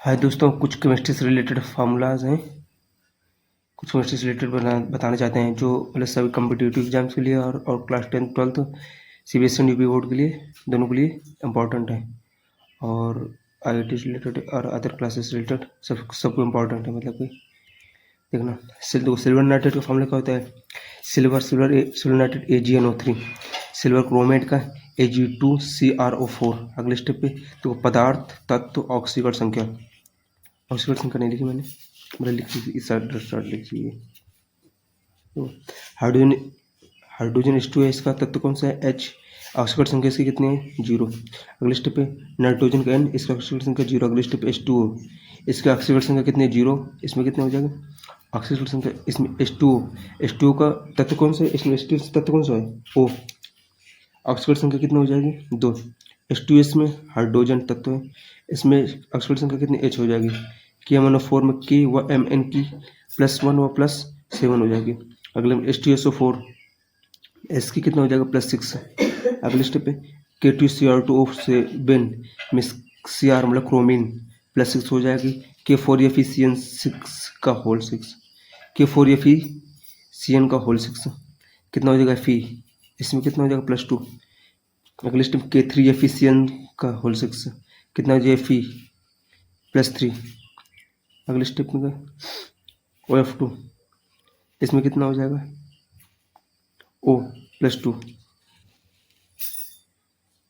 हाय दोस्तों, कुछ केमिस्ट्री से रिलेटेड फार्मूलाज हैं। कुछ केमिस्ट्री से रिलेटेड बताना चाहते हैं जो मतलब सभी कम्पिटिटिव एग्जाम्स के लिए और क्लास 10th 12th CBSE और यूपी बोर्ड के लिए, दोनों के लिए इम्पॉर्टेंट है। और IIT से रिलेटेड और अदर क्लासेस से रिलेटेड सबको इम्पॉर्टेंट है। मतलब कि देखना, सिल्वर नाइट्रेट का फार्मूला क्या होता है? Silver nitrate AgNO3, silver chromate का Ag2CrO4। अगले स्टेप पे तो पदार्थ, तत्व, ऑक्सीकरण संख्या। ऑक्सीकरण संख्या नहीं लिखी मैंने, मतलब लिखी थी इस साइड लिखी है। तो हाइड्रोजन हाइड्रोजन H2 है, इसका तत्व कौन सा है? H। ऑक्सीकरण संख्या इसकी कितनी है? 0। अगले स्टेप पे नाइट्रोजन का N, इसका ऑक्सीकरण संख्या 0। अगले स्टेप पे H2O, इसकी ऑक्सीकरण संख्या कितनी है? 0। इसमें कितना हो जाएगा ऑक्सीकरण संख्या? इसमें H2O का तत्व कौन सा है? इसमें H2O तत्व कौन सा है? O। ऑक्सीकरण संख्या कितनी हो जाएगी? 2। H2 इसमें हाइड्रोजन तत्व है, इसमें ऑक्सीकरण संख्या कितनी? H हो जाएगी। KMnO4 में K व Mn की +1 व +7 हो जाएगी। अगले में H2SO4, S की कितना हो जाएगा? +6। अगले स्टेप पे K2Cr2O से बेन में Cr मतलब क्रोमीन +6 हो जाएगी। K4FeCN6 का होल 6, K4FeCN का होल 6 कितना हो जाएगा? Fe। इसमें कितना हो जाएगा? +2। अगले स्टेप K3FeCN का होल 6 कितना हो जाएगा? Fe +3। अगले स्टेप में OF2, इसमें कितना हो जाएगा? O +2।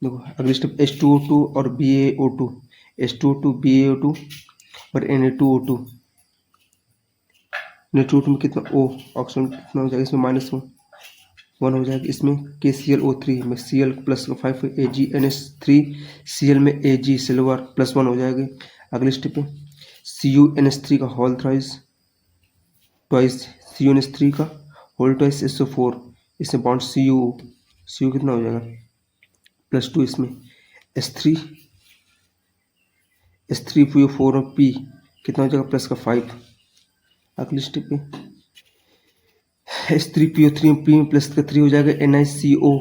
देखो अगले स्टेप H2O2 और BaO2, H2O2 BaO2 और Na2O2। Na2O2 में कितना? O। ऑक्सीजन कितना हो जाएगा? इसमें -1 हो जाएगा। इसमें KClO3 में Cl+5 AgNH3, Cl में Ag सिल्वर +1 हो जाएगी। अगले स्टेप पे CuNH3 का होल ट्वाइस CuNH3 का होल ट्वाइस SO4, इसमें बॉन्ड Cu कितना हो जाएगा? +2। इसमें S3PO4 और P कितना हो जाएगा? +5। अगले स्टेप पे S3PO3 में P में +3 हो जाएगा। NiCO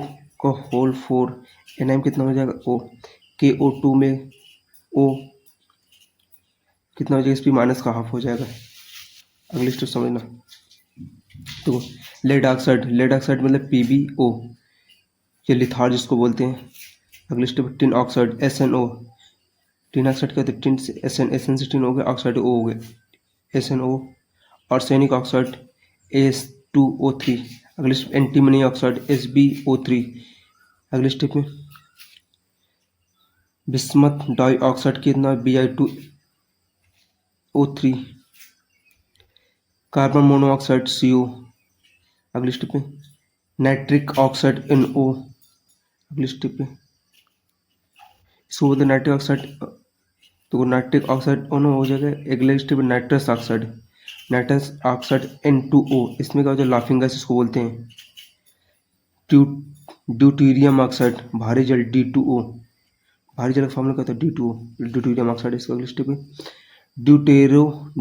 का होल 4, Ni में कितना हो जाएगा? O। KO2 में O कितना हो जाएगा? इस P- का हाफ हो जाएगा। अगले स्टेप समझना। तो लेड ऑक्साइड मतलब PbO, ये लिथार जिसको बोलते हैं। अगले step tin oxide SnO, tin oxide क्या होता है? टिन से SN से टिन हो गया, ऑक्साइड O हो गया SnO। Arsenic oxide As2O3। अगले स्टेप एंटीमनी ऑक्साइड SbO3। अगले स्टेप में बिस्मथ डाइऑक्साइड कितना? Bi2O3। Carbon monoxide CO। अगले स्टेप में नाइट्रिक ऑक्साइड NO। अगले स्टेप पे इसको बोलते हैं नाइट्रिक ऑक्साइड, तो नाइट्रिक ऑक्साइड ONO हो जाएगा। अगले स्टेप पे नाइट्रस ऑक्साइड N2O, इसमें क्या होता है? लाफिंग गैस इसको बोलते हैं। ड्यूटीरियम ऑक्साइड भारी जल D2O, भारी जल का फॉर्मूला क्या होता है? D2O, deuterium oxide. इसका अगले स्टेप पे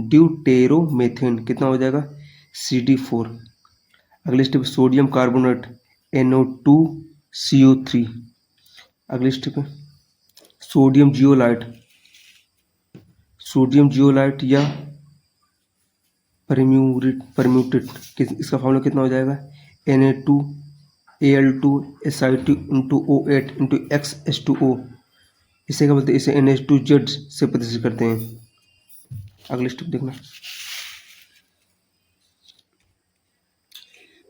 ड्यूटेरोमेथेन कितना हो जाएगा? CD4। अगले स्टेप सोडियम कार्बोनेट NO2CO3। अगले स्टेप पे सोडियम जियोलाइट या परम्यूटेट, इसका फॉर्मूला कितना हो जाएगा? Na2Al2Si2 × OH × इसे क्या बोलते हैं? इसे NH2Z से प्रदर्शित करते हैं। अगले स्टेप देखना,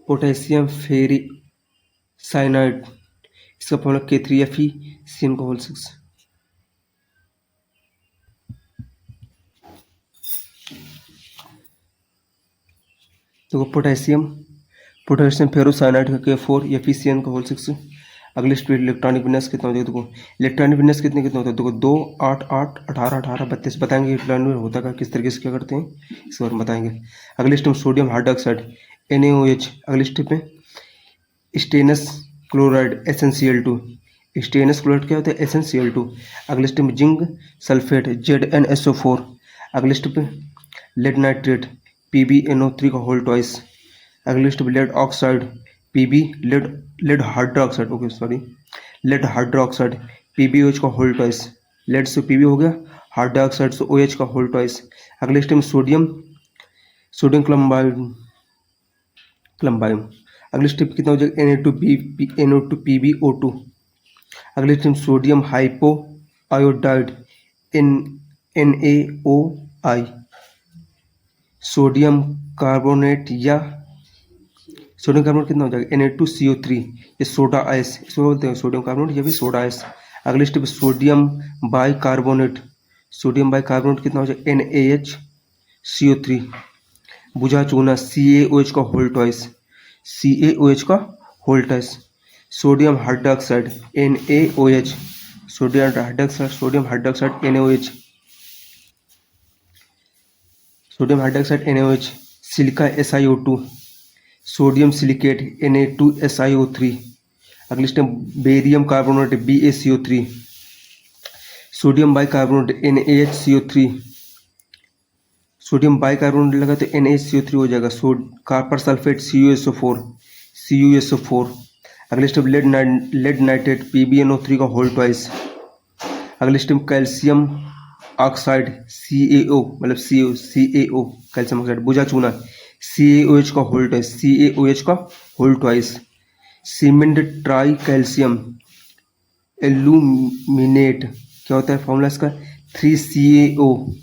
पोटेशियम फेरी साइनाइड, इसका फॉर्मूला K3FeCN का होल 6। तो पोटेशियम फेरोसाइनाइड का K4 FeCN का होल 6। अगले स्टेप इलेक्ट्रॉनिक विन्यास कितना हो जाएगा? देखो इलेक्ट्रॉनिक विन्यास कितने होता है? देखो 2 8 8 18 18 32 बताएंगे इलेक्ट्रॉनिक होता का किस तरीके से क्या करते हैं, इस बार बताएंगे। अगले स्टेप सोडियम हाइड्रोक्साइड NaOH। अगले स्टेप में stannous chloride SnCl2, stannous chloride क्या होता है? SnCl2। अगले स्टेप में जिंक सल्फेट ZnSO4। अगले स्टेप में लेड नाइट्रेट PbNO3 का होल ट्वाइस। अगले step lead oxide lead hydroxide PbOH का होल ट्वाइस। लेड से पीबी हो गया, हार्ड डाइऑक्साइड से OH का होल ट्वाइस। अगले स्टेप में सोडियम क्लम्बाइम। अगले स्टेप कितना हो जाएगा, NA2PbO2। अगले step sodium hypo iodide NaOI। Sodium carbonate या सोडियम कार्बोनेट कितना हो जाएगा, Na2CO3। ये सोडा आइस, इसको बोलते हैं सोडियम कार्बोनेट, ये भी सोडा आइस। अगले स्टेप सोडियम बाइकार्बोनेट कितना हो जाएगा, NaHCO3। बुझा चूना CaOH का whole twice, sodium hydroxide NaOH, sodium hydroxide NaOH। Silica SiO2, sodium silicate Na2SiO3। अगले step barium carbonate BaCO3, sodium bicarbonate NaHCO3। Sodium bicarbonate लगा तो NaHCO3 हो जाएगा। Copper sulphate CuSO4। अगले स्टेप लेड नाइट्रेट PbNO3 का whole twice. अगले step calcium oxide CaO, मतलब CaO calcium oxide. बुझा चूना CaOH का whole twice. Cement tri calcium aluminate क्या होता है फॉर्मूला इसका, 3CaO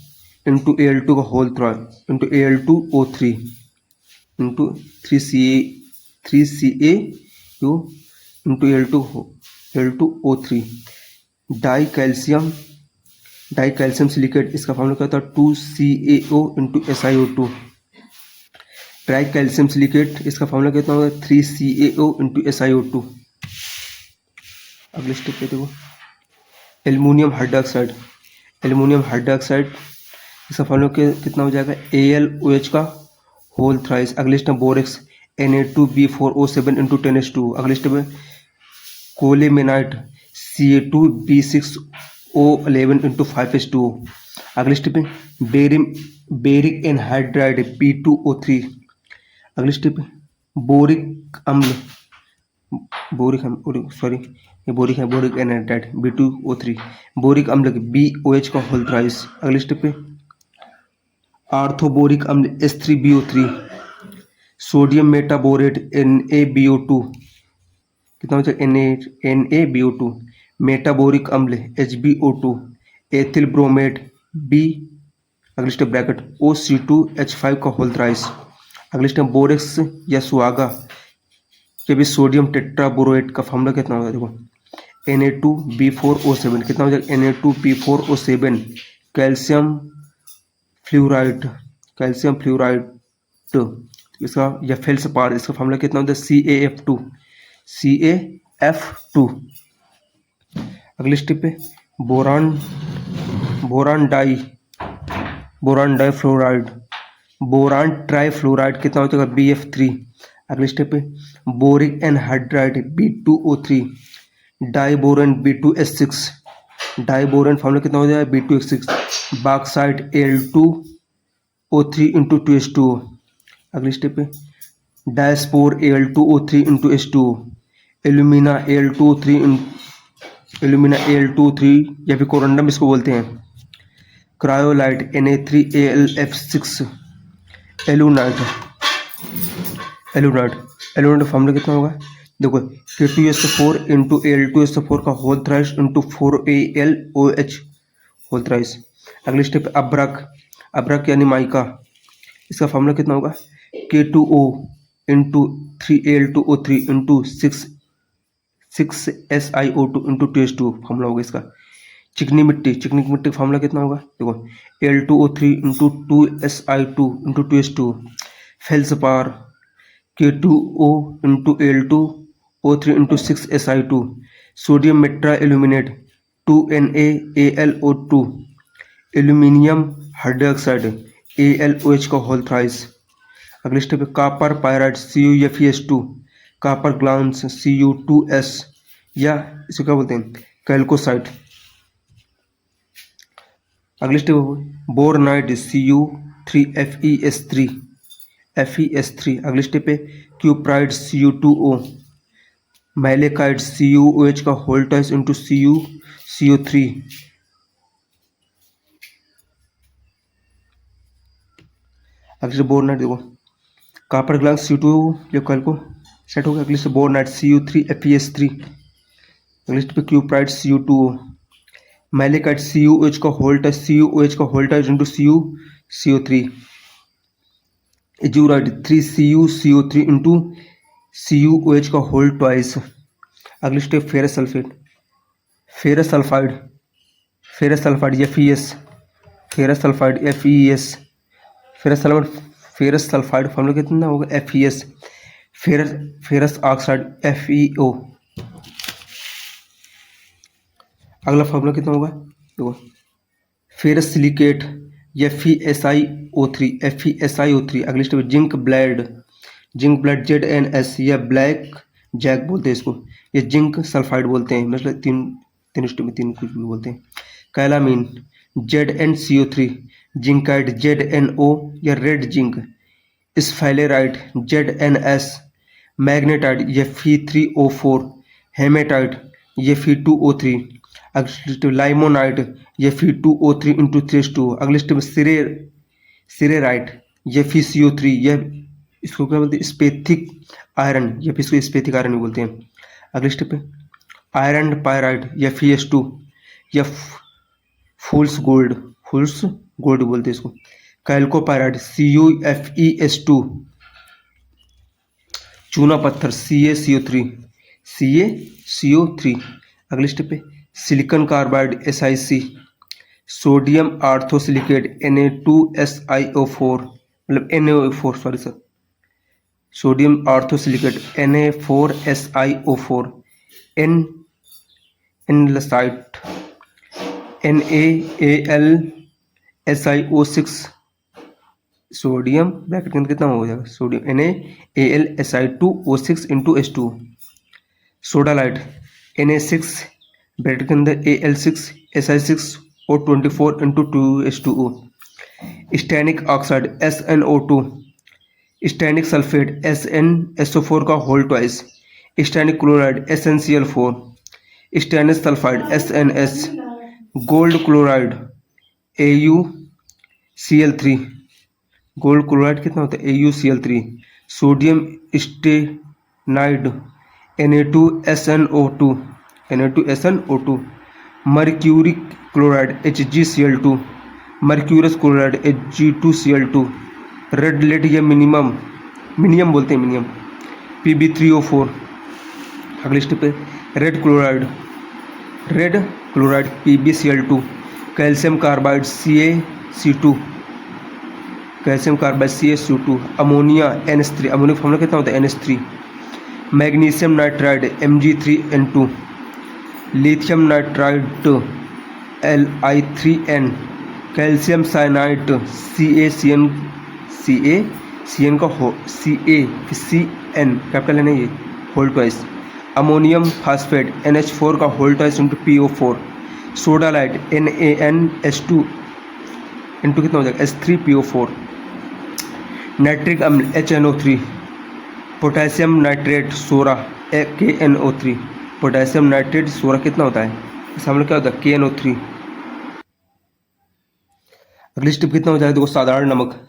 इंटू Al2 का whole twice into Al2O3 into 3CaO into Al2O3। Di calcium silicate, इसका फॉर्मूला क्या होता है, 2CaO into SiO2। Tri calcium silicate, इसका फॉर्मूला कितना होगा, 3CaO इंटू SiO2। अगले स्टेप पे देखो एल्युमिनियम हाइड्रोक्साइड, इसका फॉर्मूला कितना हो जाएगा, AlOH का होल थ्राइस। अगले step borax Na2B4O7 into 10S2। अगले स्टेप में कोलेमेनाइट Ca2B6O11 इंटू 5S2। अगले स्टेप में बेरिक एनहाइड्राइड P2O3। अगले step boric anhydride B2O3, boric अम्ल BOH का होल थ्राइस। अगले स्टेप पे आर्थोबोरिक अम्ल H3BO3, सोडियम मेटाबोरेट NaBO2 कितना हो जाएगा, NaBO2। मेटाबोरिक अम्ल HbO2, एथिल ब्रोमेट B, अगले स्टेप ब्रैकेट OC2H5 का होल थ्राइस। अगले स्टेप बोरेक्स या सुआगा के भी सोडियम टेट्राबोरेट का फॉर्मूला कितना होगा, देखो Na2B4O7 कितना हो जाएगा, Na2B4O7। कैल्शियम फ्लोराइड इसका या फेल्सपार, इसका फॉर्मूला कितना होता है, CaF2। अगले स्टेप पे बोरान ट्राइफ्लोराइड कितना हो जाएगा, BF3। अगले स्टेप पे boric anhydride B2O3, diborane B2S6, diborane formula कितना हो जाएगा, B2S6। Bauxite Al2O3 into 2S2। अगले स्टेप पे diaspore Al2O3 into H2। Alumina Al2O3 या फिर कोरंडम इसको बोलते हैं। Cryolite Na3AlF6। एलुनाइट फॉर्मूला कितना होगा, देखो K2SO4 इंटू Al2SO4 का whole thrice into 4AlOH whole thrice. अगले स्टेप अब्रक यानी माइका, इसका फॉर्मूला कितना होगा, K2O into 3Al2O3 into 6SiO2 into 2S2 formula होगा इसका। चिकनी मिट्टी का फॉर्मूला कितना होगा, देखो Al2O3 into 2Si2 into 2S2। Feldspar K2O into Al2O3 into 6Si2। Sodium meta aluminate 2NaAlO2। Aluminium hydroxide AlOH का होल थ्राइस। अगले step copper pyrite CuFeS2, copper glance Cu2S या इसे क्या बोलते हैं, कैल्कोसाइट। अगले स्टेप बोरनाइट Cu3FeS3। अगले स्टेप पे क्यूप्राइड Cu2O, मैलेकाइड CuOH का होल ट्वाइस इंटू CO3। अगले बोरनाइट देखो कॉपर ग्लास CO2 जो कल को सेट हो गया। अगले से बोरनाइट CU3 FeS3। अगले पे क्यूप्राइट CU2O। मैलिकाइट CuOH का होल्ट है CuOH का होल्ट है into CO3। एजूराइट 3CuCO3 into CuOH का होल्ट ट्वाइस। अगले step ferrous sulphate ferrous sulphide FeS ferrous sulphide FeS ferrous sulphide formula कितना होगा FeS। Ferrous oxide FeO। अगला फॉर्मूला कितना होगा देखो फेरस सिलिकेट FeSiO3 अगले स्टेप जिंक ब्लेड ZNS या ब्लैक जैक बोलते हैं इसको, ये जिंक सल्फाइड बोलते हैं, मतलब तीन स्टेप में तीन कुछ भी बोलते हैं। कैलामीन ZnCO3 जिंकाइड ZnO या red zinc. Sphalerite ZnS। Magnetite Fe3O4। Haematite Fe2O3। अगले स्टेप लाइमोनाइट Fe2O3 इंटू 3H2। अगले स्टेप सिरेराइट FeCO3 यह इसको क्या बोलते हैं स्पेथिक आयरन या फिर इसको स्पेथिक आयरन भी बोलते हैं। अगले स्टेप पे आयरन पायराइट FeS2 या फूल्स गोल्ड बोलते हैं इसको। कैल्कोपायराइट CuFeS2। चूना पत्थर CaCO3। अगले स्टेप पे silicon carbide SiC। Sodium orthosilicate Na2SiO4 मतलब NaO4 sorry sir sodium orthosilicate Na4SiO4। Analcite NaAlSiO6 sodium bracket के अंदर कितना हो जाएगा sodium NaAlSi2O6 into H2। Sodalite Na6 bracket के अंदर Al6 Si6O24 इंटू 2H2O। Stannic oxide SnO2। Stannic sulphate SnSO4 का whole twice. Stannic chloride SnCl4। Stannic sulphide SNS। Gold chloride AuCl3। Gold chloride कितना होता है AuCl3। Sodium stannite Na2SnO2। Mercuric chloride HgCl2। Mercurous chloride Hg2Cl2। Red lead या minimum बोलते हैं minimum Pb3O4। अगले step पे red chloride PbCl2। Calcium carbide CaC2। Ammonia NH3 ammonia formula कितना होता है NH3। Magnesium nitride Mg3N2। Lithium nitride Li3N। Calcium cyanide CaCN का CN capital है ना ये whole twice. Ammonium phosphate NH4 का whole twice into PO4। Sodalite NaNH2 into कितना हो जाएगा H3PO4। नाइट्रिक अम्ल HNO3। पोटेशियम नाइट्रेट सोरा KNO3। पोटेशियम नाइट्रेट सोरा कितना होता है इस अम्ल क्या होता है KNO3। अगली स्टेप कितना हो जाएगा देखो साधारण नमक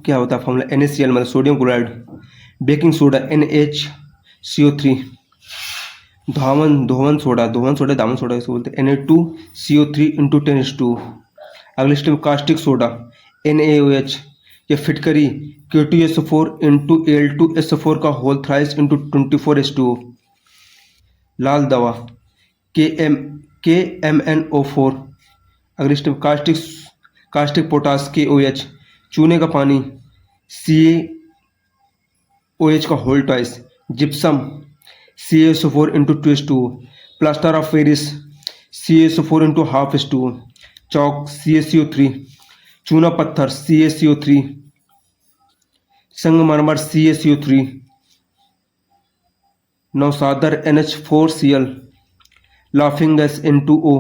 क्या होता है फॉर्मूला NaCl मतलब sodium chloride. Baking soda NaCO3। दामन सोडा इसको बोलते हैं Na2CO3 इंटू 10H2। अगले स्टेप कास्टिक सोडा NaOH या फिटकरी K2SO4 इंटू Al2SO4 का होल थ्राइस इंटू 24H2O। लाल दवा KMNO4। अगले स्टेप कास्टिक पोटास KOH। चूने का पानी CaOH का whole twice. Gypsum CaSO4 into 2H2O। Plaster of Paris CaSO4 into half H2O। Chalk CaCO3। चूना पत्थर CaCO3। संगमरमर CaCO3। नौसादर NH4Cl। Laughing gas N2O।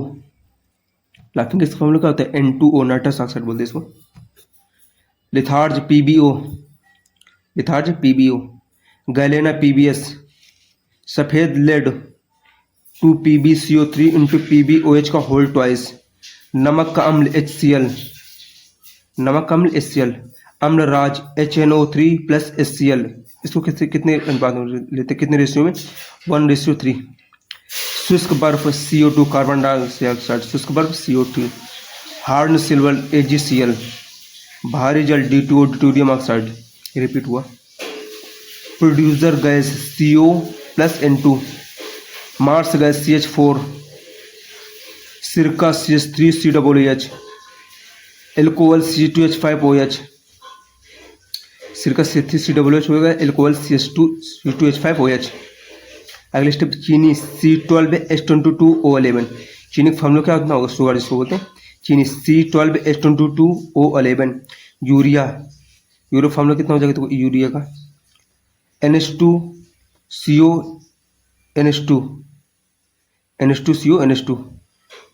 Laughing gas का फॉर्मूला क्या होता है N2O नाइट्रस ऑक्साइड बोलते हैं इसको। Litharge PbO। Galena PbS। सफ़ेद लेड 2PbCO3 इंटू PbOH का होल ट्वाइस। नमक का अम्ल HCl। अम्ल राज HNO3 प्लस HCl, इसको कितने अनुपात में लेते, कितने रेशियो में, 1:3। शुष्क बर्फ CO2 कार्बन डाइऑक्साइड, शुष्क बर्फ CO2। हार्ड सिल्वर AgCl, भारी जल D2O ड्यूटेरियम ऑक्साइड, रिपीट हुआ। Producer gas CO plus N2, marsh gas CH4, सिरका CH3COOH, एल्कोहल C2H5OH, सिरका C3COOH होगा, एल्कोहल C2H5OH। अगले स्टेप चीनी C12H22O11, चीनी का फॉर्मूला क्या होता होगा, शुगर जिसको बोलते हैं, चीनी C12H22O11। यूरिया, यूरिया फॉर्मूला कितना हो जाएगा तो यूरिया का NH2CO NH2।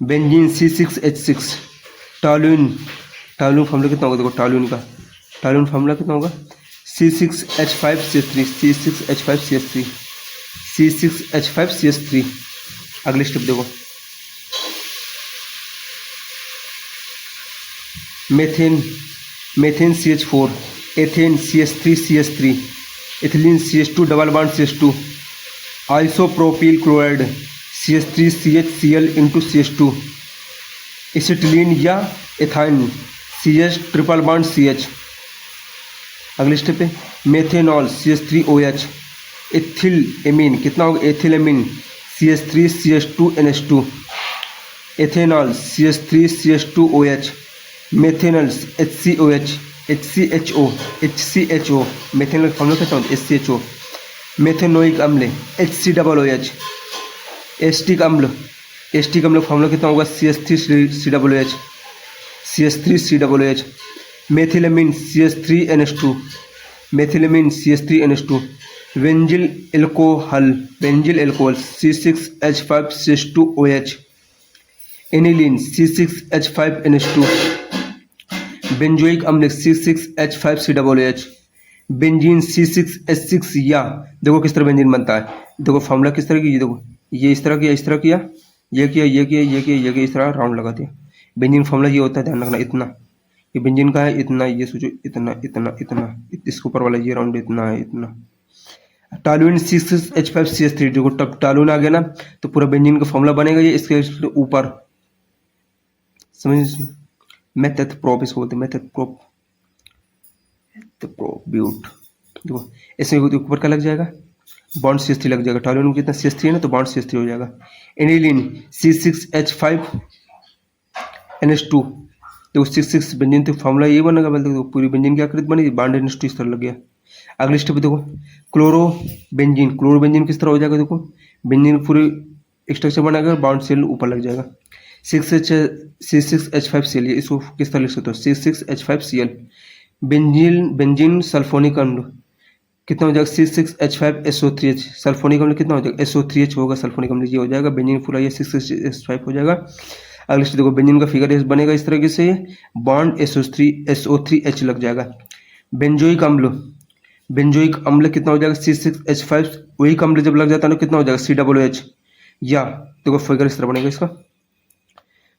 Benzene C6H6। Toluene, toluene formula कितना होगा देखो, टॉलुइन का टॉलुइन फॉर्मूला कितना होगा, C6H5CH3, C6H5CH3, C6H5CH3। अगले स्टेप देखो, methane, methane CH4, ethane CH3CH3, ethylene CH2 double bond CH2, isopropyl chloride CH3CHCl into CH2, acetylene या ethyne CH triple bond CH। अगले स्टेप पे मेथेनॉल CH3OH, एथिल एमीन कितना होगा, ethyl amine CH3CH2NH2, ethanol CH3CH2OH, methanol HCOH, HCHO, methanol formula कितना होता है HCHO। Methanoic अम्ल HCOOH, acetic अम्ल, एस्टिक अम्ल फॉर्मूला कितना होगा CH3COOH। Methylamine CH3NH2, methylamine CH3NH2। Benzyl alcohol, benzyl alcohol C6H5CH2OH, aniline C6H5NH2, benzoic अम्ल C6H5COOH, बेंजीन C6H6 या देखो किस तरह बेंजीन बनता है, देखो फॉर्मूला किस तरह की, ये देखो ये इस तरह किया, इस तरह किया, ये किया, ये किया, ये किया, ये किया, इस तरह राउंड लगा दिया। बेंजीन फॉर्मूला ये होता है, ध्यान रखना, इतना ये बेंजीन का है, इतना ये सोचो, इतना इतना इतना, इसके ऊपर वाला ये राउंड इतना है, इतना। टॉलुइन C6H5CH3, देखो तब टॉलुइन आ गया ना तो पूरा बेंजीन का फॉर्मूला बनेगा ये इसके ऊपर, समझ, मेथड प्रोप इसको बोलते हैं, मेथड प्रोप, ब्यूट। देखो इसमें ऊपर क्या लग जाएगा, बॉन्ड CH3 लग जाएगा, टॉलुइन में कितना CH3 है ना तो बॉन्ड CH3 हो जाएगा। एनिलीन C6H5NH2, देखो 6 बेंजीन तो फॉर्मूला ये बनेगा, बोलते देखो पूरी बेंजीन की आकृति बनेगी, बॉन्ड NH2 इस तरह लग गया। अगले स्टेप देखो क्लोरोबेंजीन, क्लोरोबेंजीन किस तरह हो जाएगा, देखो बेंजीन पूरी स्ट्रक्चर बनाएगा, बॉन्ड सेल ऊपर लग जाएगा। C6H5Cl, इसको किस तरह लिख सकते हो C6H5Cl। बेंजीन सल्फोनिक अम्ल कितना हो जाएगा C6H5SO3H, सल्फोनिक अम्ल कितना हो जाएगा SO3H होगा, सल्फोनिक अम्ल ये हो जाएगा, बेंजीन पूरा ये 6H5 हो जाएगा। अगले स्टेप देखो बेंजीन का फिगर बनेगा इस तरीके से, बॉन्ड SO3H लग जाएगा। बेंजोइक अम्ल, बेंजोइक अम्ल कितना हो जाएगा C6H5, वही अम्ल जब लग जाता है ना कितना हो जाएगा COOH, या देखो फिगर इस तरह बनेगा, इसका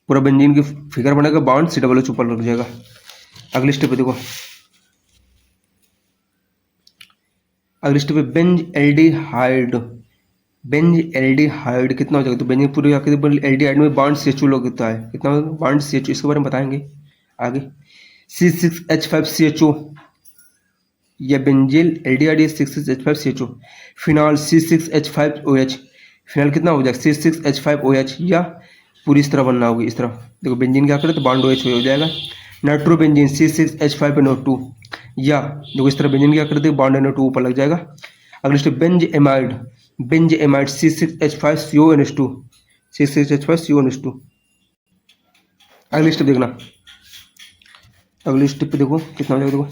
पूरा बेंजीन की फिगर बनेगा, बॉन्ड COOH ऊपर लग जाएगा। अगले स्टेप पे देखो, अगले स्टेप पे बेंज एल्डिहाइड, बेंज एल्डिहाइड कितना हो जाएगा, तो बेंजीन पूरी एल्डिहाइड में बॉन्ड CH2 लगता है, कितना बॉन्ड CH2, इसके बारे में बताएंगे आगे। C6H5CHO, यह बेंजील aldehyde 6H5CHO। Phenol C6H5OH, phenol कितना हो जाएगा C6H5OH, या पूरी इस तरह बनना होगी, इस तरह देखो बेंजीन क्या करे तो बॉन्ड OH हो जाएगा। नाइट्रोबेंजीन C6H5NO2, या देखो इस तरह बेंजीन क्या करते हैं बॉन्ड NO2 ऊपर लग जाएगा। अगले step Benz amide, Benz amide C6H5CONH2, C6H5CONH2। अगले स्टेप देखना, अगले स्टेप पे देखो कितना हो जाएगा, देखो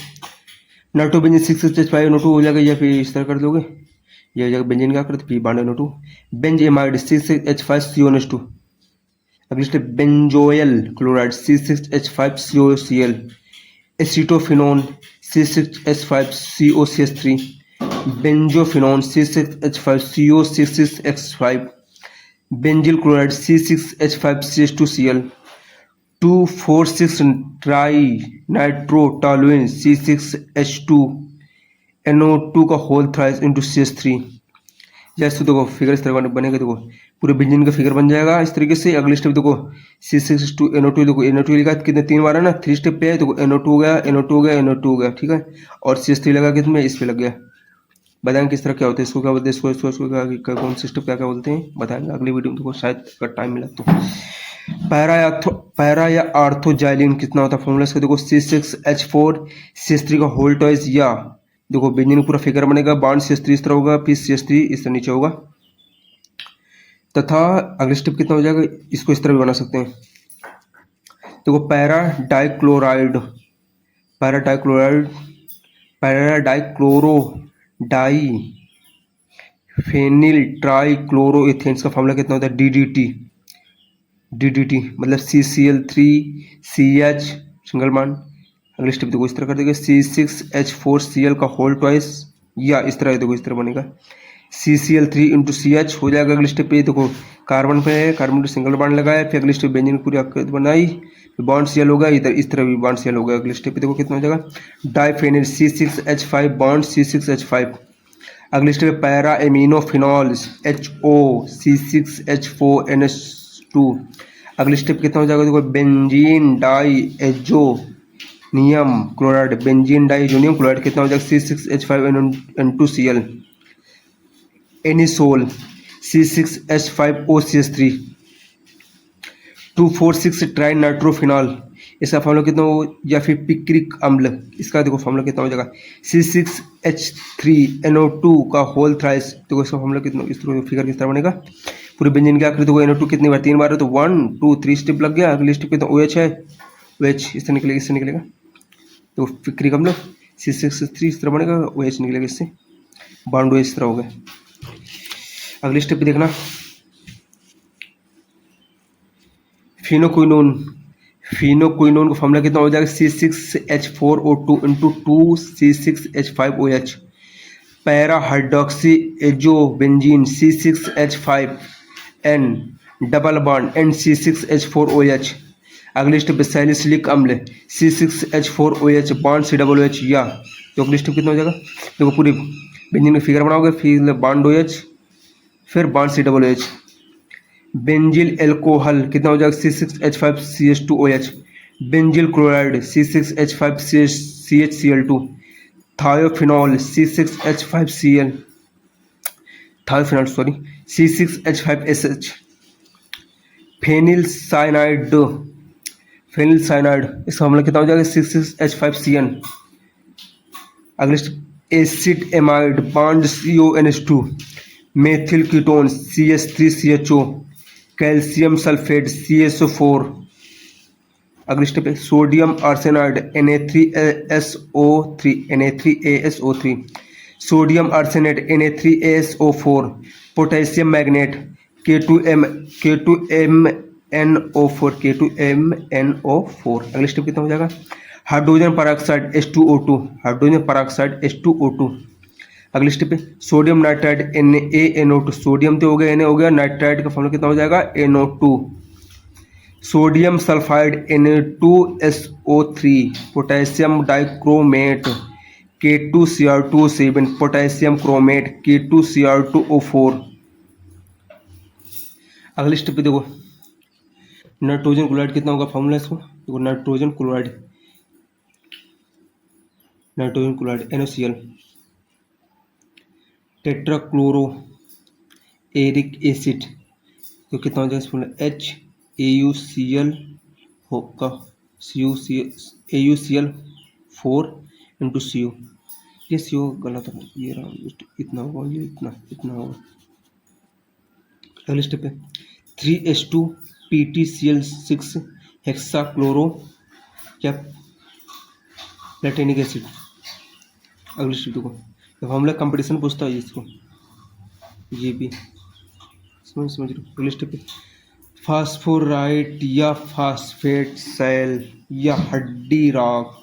नाइट्रोबेंजीन C6H5NO2 हो जाएगा, या फिर इस तरह कर दोगे, ये हो जाएगा बेंजीन क्या करते फिर bond NO2, Benz amide C6H5CONH2। अगले step benzoyl chloride C6H5COCl, acetophenone C6H5COCH3, benzophenone C6H5COC6X5, benzyl chloride C6H5CH2Cl, 2,4,6 trinitrotoluene C6H2NO2 का होल थ्राइस इंटू CH3। जैसे देखो फिगर इस तरह बनेगा, देखो पूरे बेंजीन का फिगर बन जाएगा इस तरीके से। अगले स्टेप देखो C6H2NO2, देखो NO2 लिखा कितने 3 बार है ना, 3 स्टेप पे है। देखो NO2 हो गया, NO2 हो गया, NO2 हो गया, ठीक है। और CH3 लगा कितने, इस पे लग गया। बताएंगे किस तरह क्या होता है, इसको क्या बोलते हैं, इसको कौन सिस्टम क्या क्या बोलते हैं बताएंगे अगली वीडियो में, देखो शायद अगर टाइम मिला तो। पैरा या आर्थोजाइलिन कितना होता है फॉर्मूला इसका, देखो C6H4 CH3 का होल टॉइस, या देखो बेंजीन पूरा फिगर बनेगा, बॉन्ड CH3 इस तरह होगा, फिर CH3 इस तरह नीचे होगा। तथा अगले स्टेप कितना हो जाएगा, इसको इस तरह भी बना सकते हैं। देखो para dichloride, para dichloro diphenyl trichloroethane, इसका फॉर्मूला कितना होता है DDT मतलब CCl3CH सिंगल बॉन्ड। अगले स्टेप देखो इस तरह कर देगा, C6H4Cl का होल ट्वाइस, या इस तरह देखो इस तरह बनेगा CCl3 इंटू CH हो जाएगा। अगले स्टेप पे देखो कार्बन पे है, कार्बन पे सिंगल बॉन्ड लगाया, फिर अगले स्टेप बेंजीन पूरी आकृति बनाई, बॉन्ड Cl होगा इधर, इस तरह भी बॉन्ड Cl होगा। अगले स्टेप पे देखो कितना हो जाएगा डाइफेनिल C6H5 बॉन्ड C6H5। अगले स्टेप पे पैरा एमिनोफिनॉल HO C6H4NH2। अगले स्टेप कितना हो जाएगा, देखो benzene di azonium chloride, benzene di azonium chloride कितना हो जाएगा C6H5N2Cl। Anisole C6H5OCH3। 2,4,6 tri nitrophenol, इसका फॉर्मूला कितना हो, या फिर पिक्रिक अम्ल, इसका देखो फॉर्मूला कितना हो जाएगा C6H3NO2 का होल थ्राइस। देखो इसका फॉर्मूला कितना, इस तरह फिगर किस तरह बनेगा, पूरे बेंजीन की आकृति को NO2 कितनी बार 3 बार है, तो 1 2 3 स्टेप लग गया। अगले स्टेप कितना OH है, OH इससे निकलेगा, इससे निकलेगा, तो पिक्रिक अम्ल C6H3 इस तरह बनेगा, OH निकलेगा इससे, बॉन्ड OH इस तरह हो गया। अगले स्टेप पे देखना फिनोक्विनोन का फॉर्मूला कितना हो जाएगा C6H4O2 into 2C6H5OH। Para hydroxy azobenzene C6H5N double bond NC6H4OH। अगले स्टेप पे सैलिसिलिक अम्ल C6H4OH बॉन्ड COOH, या तो अगले स्टेप कितना हो जाएगा, देखो पूरी बेंजीन में फिगर बनाओगे, फिर बॉन्ड OH, फिर बॉन्ड COOH। बेंजिल एल्कोहल कितना हो जाएगा C6H5CH2OH। Benzyl chloride C6H5CHCl2। Thiophenol C6H5Cl thiophenol sorry C6H5SH। Phenyl cyanide इसका फॉर्मूला कितना हो जाएगा C6H5Cn। अगले acid amide bond CONH2। Methyl ketone CH3CHO। Calcium sulphate CaSO4। अगले स्टेप है sodium arsenide Na3ASO3 sodium arsenate Na3ASO4। Potassium magnet K2MnO4। अगले step कितना हो जाएगा हाइड्रोजन पेरोक्साइड H2O2। अगले स्टेप पे सोडियम नाइट्राइड NaNO2। सोडियम तो हो गया, Na हो गया, नाइट्राइड का फॉर्मूला कितना हो जाएगा NO2। Sodium sulphide Na2SO3। Potassium dichromate K2Cr2O7। Potassium chromate K2Cr2O4। अगले स्टेप पे देखो नाइट्रोजन क्लोराइड कितना होगा फॉर्मूला इसको, देखो nitrogen chloride NaCl। Tetrachloro auric acid तो कितना हो जाएगा इस फॉर्मूला HAUCl होगा AuCl4 इंटू CO। ये CO गलत है, ये रहा, इतना होगा, ये इतना होगा। अगले स्टेप पे 3H2 PtCl6 हेक्साक्लोरो या प्लेटिनिक एसिड। अगले स्टेप देखो फॉर्मूला कंपटीशन पूछता है इसको, ये भी समझ लो। अगले स्टेप पे फास्फोराइट या फास्फेट सेल या हड्डी राख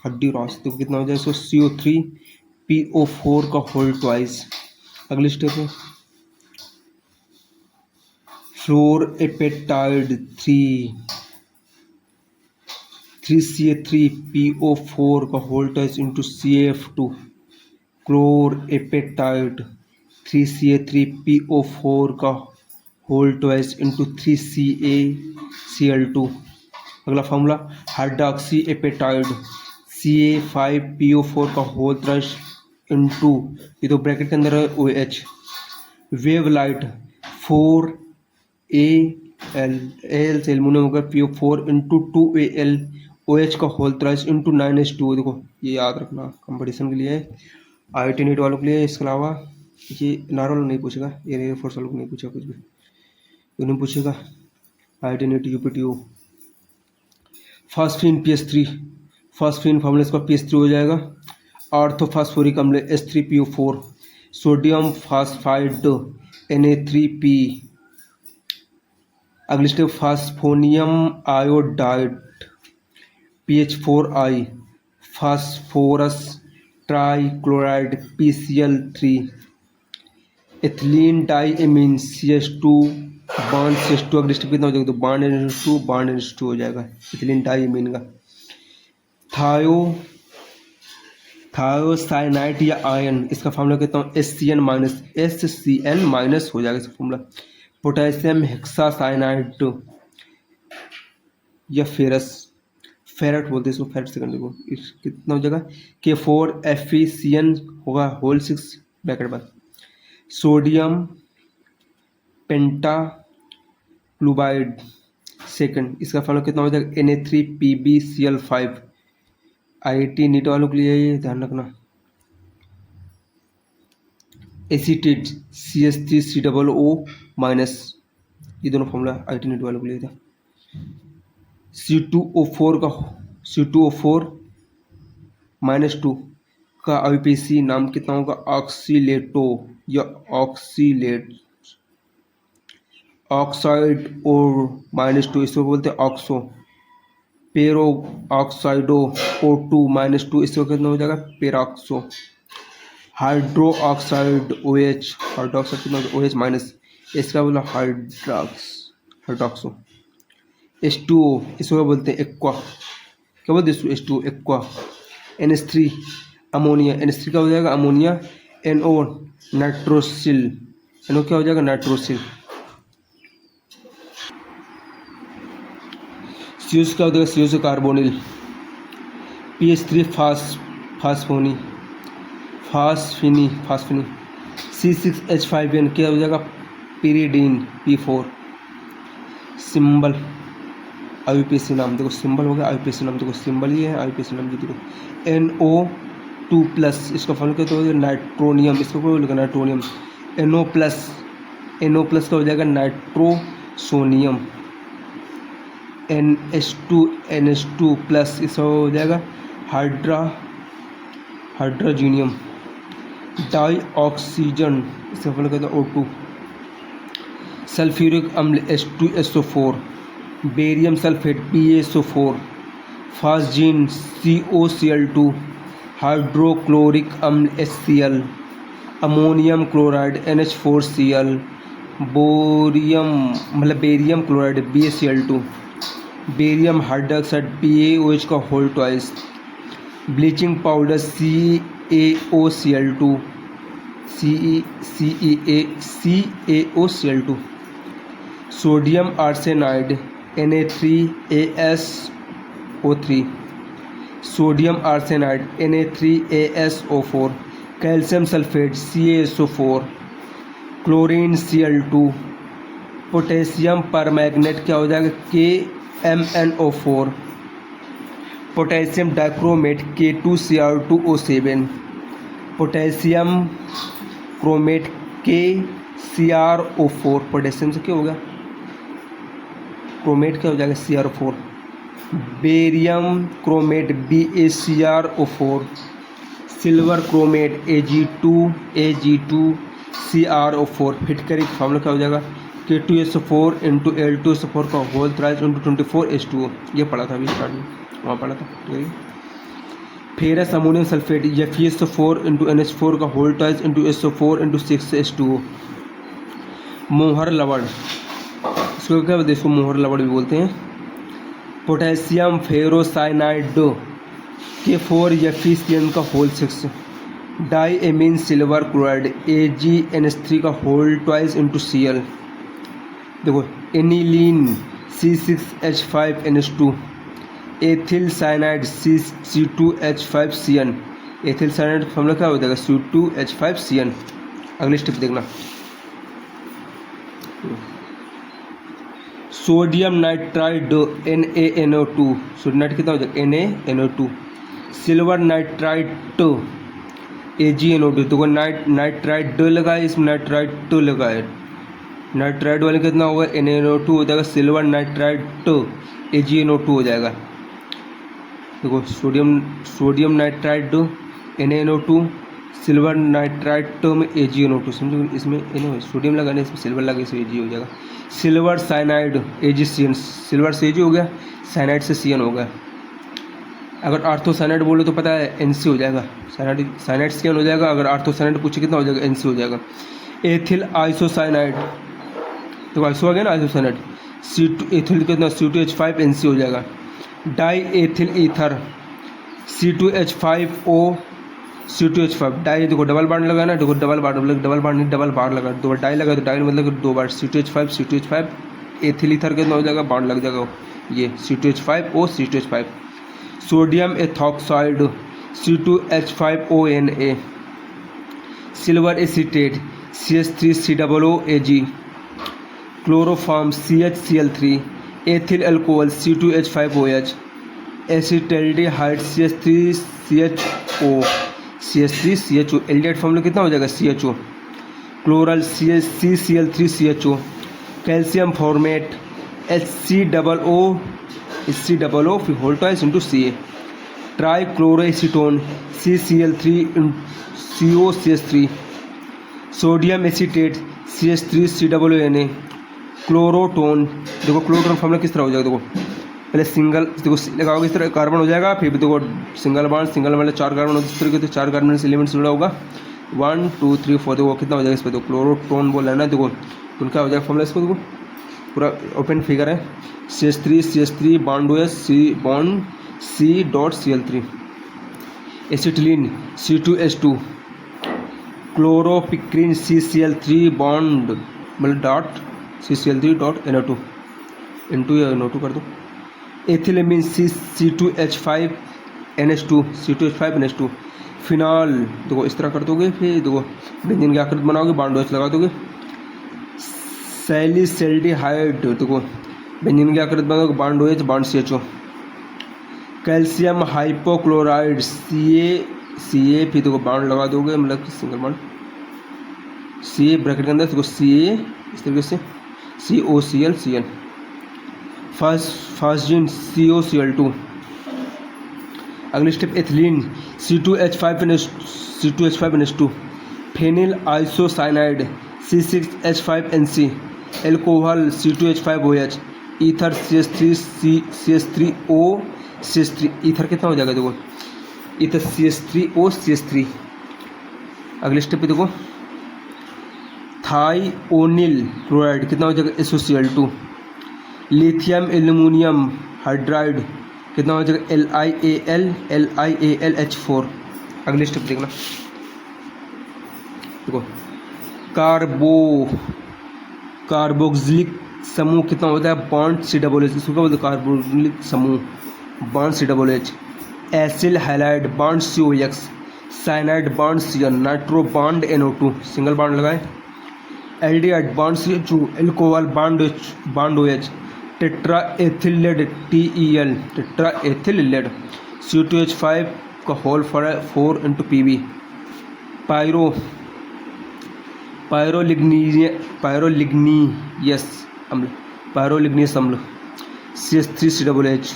तो कितना हो जाए इसको CO3PO4 का होल ट्वाइस। अगले स्टेप है फ्लोरएपेटाइड 3 3Ca3PO4 का whole twice into CaF2 क्लोरएपेटाइड 3Ca3PO4 का होल ट्वाइस इंटू 3CaCl2। अगला फॉर्मूला हाइड्रॉक्सी एपेटाइड Ca5PO4 का होल ट्वाइस इंटू, ये तो ब्रैकेट के अंदर है, OH वेव लाइट 4Al से एल्युमिनियम होगा PO4 इंटू 2Al OH का होल ट्वाइस इंटू 9H2। देखो ये याद रखना कंपटीशन के लिए, IIT नीट वालों के लिए। इसके अलावा ये नार वालों नहीं पूछेगा, ये एयरफोर्स वालों को नहीं पूछेगा, कुछ भी नहीं पूछेगा। IIT NEET UPTO phosphine PH3, phosphine formula इसका PH3 हो जाएगा। ऑर्थोफॉस्फोरिक अम्ल H3PO4, सोडियम फास्फाइड Na3P। अगली step phosphonium iodide PH4I, phosphorus trichloride PCl3, ethylene diamine CH2 bond CH2। अगली स्टेप कितना हो जाएगा, तो बॉन्ड NH2 हो जाएगा एथिलीन डाइएमीन का। थायोसाइनाइड या आयन, इसका फॉर्मूला कहता हूँ SCN माइनस हो जाएगा इसका फॉर्मूला। पोटेशियम हेक्सासाइनाइड या फेरट बोलते हैं इसको, फेरट सेकेंडरी को। कितना हो जाएगा, K4FeCN होगा होल 6 ब्रैकेट बाद। सोडियम पेंटाक्लोराइड सेकंड, इसका फॉर्मूला कितना हो जाएगा, Na3PbCl5। IIT नीट वालों के लिए ये ध्यान रखना। एसीटेट CH3COO माइनस, ये दोनों फॉर्मूला IIT नीट वालों के लिए था। C2O4 -2 का IUPAC नाम कितना होगा, ऑक्सीलेटो या ऑक्साइड और -2, इसको बोलते हैं ऑक्सो। पेरो ऑक्साइडो O2 -2, इसको कितना हो जाएगा, peroxo. Hydro oxide OH, hydroxide कितना OH माइनस, इसका बोला हाइड्रोक्सो। H2O, इसको बोलते हैं एक्वा, क्या बोलते हैं H2O aqua. NH3 ammonia, NH3 का हो जाएगा अमोनिया। NO नाइट्रोसिल, NO क्या हो जाएगा, नाइट्रोसिल। CH क्या हो जाएगा, CH कार्बोनिल। PH3 फास्फिनी। C6H5N क्या हो जाएगा, पिरीडीन P4। सिंबल IUPAC नाम देखो, सिंबल हो गया IUPAC नाम, देखो सिंबल ही है IUPAC नाम, देखो NO2+, इसका फॉर्मूला क्या हो, नाइट्रोनियम, इसको क्या बोलेगा, नाइट्रोनियम। NO+ का हो जाएगा नाइट्रोसोनियम। NH2+, इसका हो जाएगा हाइड्रोजीनियम। डाईऑक्सीजन, इसका फॉर्मूला क्या होता है, O2। सल्फ्यूरिक अम्ल H2SO4, barium sulphate BaSO4, phosgene COCl2, hydrochloric अम्ल HCl, ammonium chloride NH4Cl, barium chloride BaCl2, barium hydroxide BaOH का whole twice, bleaching powder CaOCl2, CaOCl2, sodium arsenide Na3ASO3, sodium arsenide Na3ASO4, calcium sulphate CaSO4, chlorine Cl2, potassium permanganate क्या हो जाएगा, KMnO4, potassium dichromate K2Cr2O7, potassium chromate KCrO4, potassium से क्या हो गया, chromate क्या हो जाएगा, CrO4, barium chromate BaCrO4, silver chromate Ag2CrO4। Fit कर एक फॉर्मूला क्या हो जाएगा, K2SO4 इंटू L2SO4 का होल ट्राइस इंटू 24H2O। ये पढ़ा था अभी स्टार्ट में, वहाँ पढ़ा था, ठीक है। Ferrous ammonium sulphate FeSO4 into NH4 का whole twice into SO4 into 6H2O। मोहर लवण, इसको क्या बोलते हैं, इसको मोहर लवण भी बोलते हैं। पोटेशियम फेरोसाइनाइड K4 FeCN का whole 6, di amine silver chloride AgNH3 का होल ट्वाइस इंटू Cl। देखो aniline C6H5NH2, ethyl cyanide C2H5CN। Ethyl cyanide formula क्या हो जाएगा C2H5CN। अगली स्टेप देखना, sodium nitride NaNO2, sodium nitride कितना हो जाएगा NaNO2। सिल्वर नाइट्राइड AgNO2, तो नाइट्राइड लगाए, इसमें नाइट्राइड लगाए, नाइट्राइड वाले कितना होगा NaNO2 हो जाएगा, सिल्वर नाइट्राइड AgNO2 हो जाएगा। देखो sodium nitride NaNO2, silver nitride में AgNO2, समझो इसमें सोडियम लगाने इसमें सिल्वर लगा, इसमें Ag हो जाएगा। सिल्वर साइनाइड AgCN, सिल्वर से Ag हो गया, साइनाइड से CN हो गया। अगर आर्थोसाइनाइड बोलो तो पता है NC हो जाएगा, साइनाइड CN हो जाएगा। अगर आर्थोसाइनाइड पूछे कितना हो जाएगा NC हो जाएगा। एथिल आइसोसाइनाइड, तो आइसो आ गया ना आइसोसाइनाइड, एथिल कितना C2H5NC हो जाएगा। Di ethyl ether C2H5O C2H5, di देखो डबल बार लगा ना, देखो डबल बार लगा, दो बार डाई लगा तो डाई मतलब दो बार C2H5 एथिल ईथर कितना हो जाएगा, बार लग जाएगा ये C2H5O C2H5। Sodium ethoxide C2H5ONA, silver acetate CH3COOAg, chloroform CHCl3, ethyl alcohol C2H5OH, acetaldehyde CH3CHO, aldehyde formula कितना हो जाएगा CHO, chloral CCl3CHO, calcium formate HCOO फिर whole twice into Ca, trichloroacetone CCl3COCH3, sodium acetate CH3COONA, chloretone, देखो chloretone formula किस तरह हो जाएगा, देखो पहले सिंगल, देखो लगाओगे इस तरह कार्बन हो जाएगा, फिर देखो सिंगल बॉन्ड मतलब 4 कार्बन होते इस तरीके से, 4 कार्बन से एलिमेंट्स जुड़ा होगा 1 2 3 4, देखो कितना हो जाएगा इस पर, तो क्लोरोटोन बोल रहा है ना, देखो उनका हो जाएगा फॉर्मूला, इसको देखो पूरा ओपन फिगर है, CH3 bond OH bond C.Cl3, acetylene C2H2, chloropicrin CCl3 bond मतलब डॉट CCl3.NO2 इंटू या NO2 कर दो, एथिलेमिन C2H5NH2, फिनॉल देखो इस तरह कर दोगे, फिर देखो बेंजीन की आकृति बनाओगे, बॉन्ड OH लगा दोगे, सैलिसैल्डिहाइड, देखो बेंजीन की आकृति बनाओगे, bond OH bond CHO, calcium hypochloride Ca फिर देखो बॉन्ड लगा दोगे, मतलब सिंगल बॉन्ड Ca ब्रैकेट के अंदर देखो Ca इस तरीके से COCl फास्जिन COCl2। अगली step ethylene C2H5NH2, phenyl isocyanide C6H5NC, alcohol C2H5OH, ether CH3O, ether कितना हो जाएगा, देखो ईथर CH3O। अगले स्टेप पे देखो थाइओनिल क्लोराइड कितना हो जाएगा SOCl2, लिथियम एल्यूमिनियम हाइड्राइड कितना हो जाएगा LiAlH4। अगली स्टेप देखना, देखो कार्बोक्सिलिक समूह कितना होता है बॉन्ड COOH, इसको क्या बोलते हैं कार्बोक्सिलिक समूह bond COOH, acyl halide bond COX, cyanide bond CN, nitro bond NO2 single bond लगाए, aldehyde bond CHO, alcohol bond OH, tetra ethylate TEL, tetra ethylate C2H5 का होल 4 इंटू PB, पायरोलिग्नियस अम्ल CH3COOH,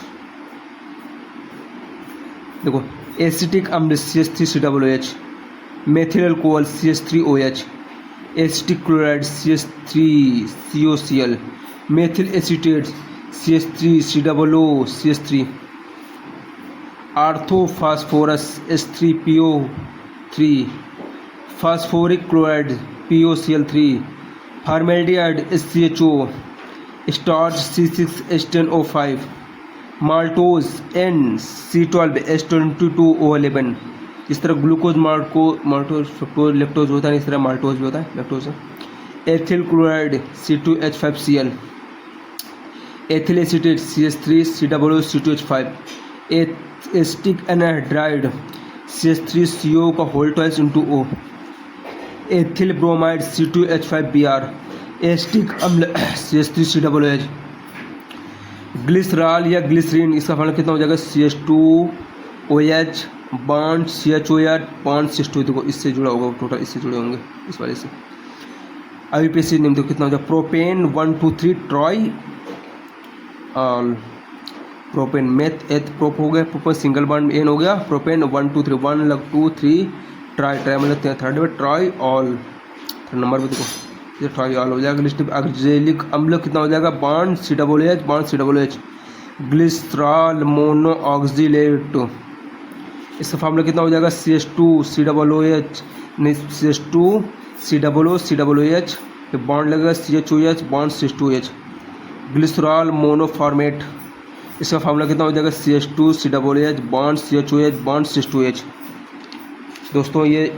देखो acetic अम्ल CH3COOH, methyl alcohol CH3OH, acetic chloride CH3COCl, methyl acetate CH3COO आर्थोफास्फोरस H3PO3, phosphoric chloride POCl3, formaldehyde SCHO, starch C6H10O5, maltose N C12H22O11। इस तरह glucose maltose fructose lactose होता है, इस तरह माल्टोज भी होता है, लेक्टोज है। Ethyl chloride C2H5Cl, ethyl acetate CH3COO C2H5, acetic anhydride CH3CO का whole twice into O, ethyl bromide C2H5Br, acetic अम्ल CH3COOH, ग्लिसरॉल या ग्लिसरीन, इसका फॉर्मूला कितना हो जाएगा CH2OH bond CHOH bond CH2, देखो इससे जुड़ा होगा, टोटल इससे जुड़े होंगे इस वाले से। IUPAC नेम देखो कितना हो जाएगा, propane 1 2 3 triol, propane meth eth prop हो गया, प्रोपेन सिंगल बॉन्ड एन हो गया, प्रोपेन 1 2 3 1 लग 2 3 ट्राई ट्राई मतलब थर्ड में ट्राई ऑल, थर्ड नंबर पे देखो ये ट्राई ऑल हो जाएगा। लिस्ट ऑक्जेलिक अम्ल कितना हो जाएगा, bond COOH bond COOH, glycerol mono oxalate, इसका फॉर्मूला कितना हो जाएगा CH2COOH नहीं CH2COOH, बॉन्ड लगेगा CHOH बॉन्ड CH2OH, ग्लिसरॉल मोनोफॉर्मेट, इसका फॉर्मूला कितना हो जाएगा CH2COOH bond CHOH bond CH2OH। दोस्तों ये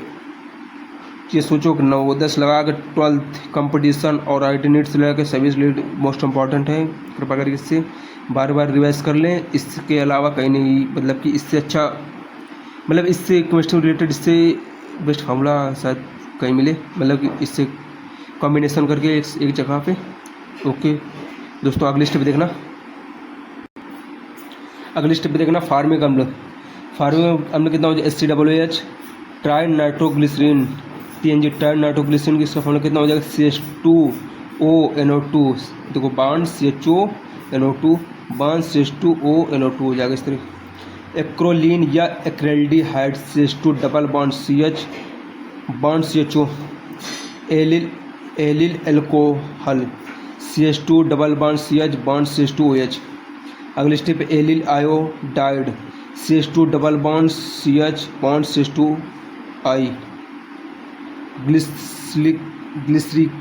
सोचो कि 9 10 लगा कर 12th कंपटीशन और IT नीट से लेकर सभी रिलेटेड मोस्ट इंपॉर्टेंट है, कृपया करके इससे बार बार रिवाइज कर लें। इसके अलावा कहीं नहीं, मतलब कि इससे अच्छा, मतलब इससे केमिस्ट्री रिलेटेड इससे बेस्ट फार्मूला शायद कहीं मिले, मतलब कि इससे कॉम्बिनेशन करके एक जगह पे। ओके दोस्तों, अगली स्टेप देखना, अगली स्टेप देखना फार्मिक अम्ल, फार्मिक अम्ल कितना हो जाए HCOOH tri nitroglycerin TNG, tri nitroglycerin की इसका फॉर्मूला कितना हो जाएगा CH2ONO2, देखो बॉन्ड CHONO2 बॉन्ड CH2ONO2 हो जाएगा इस तरह। एक्रोलीन या acraldehyde CH2 double bond CH bond CHO, allyl alcohol CH2 double bond CH bond CH2OH। अगली step allyl iodide CH2 double bond CH bond CH2I, glyceric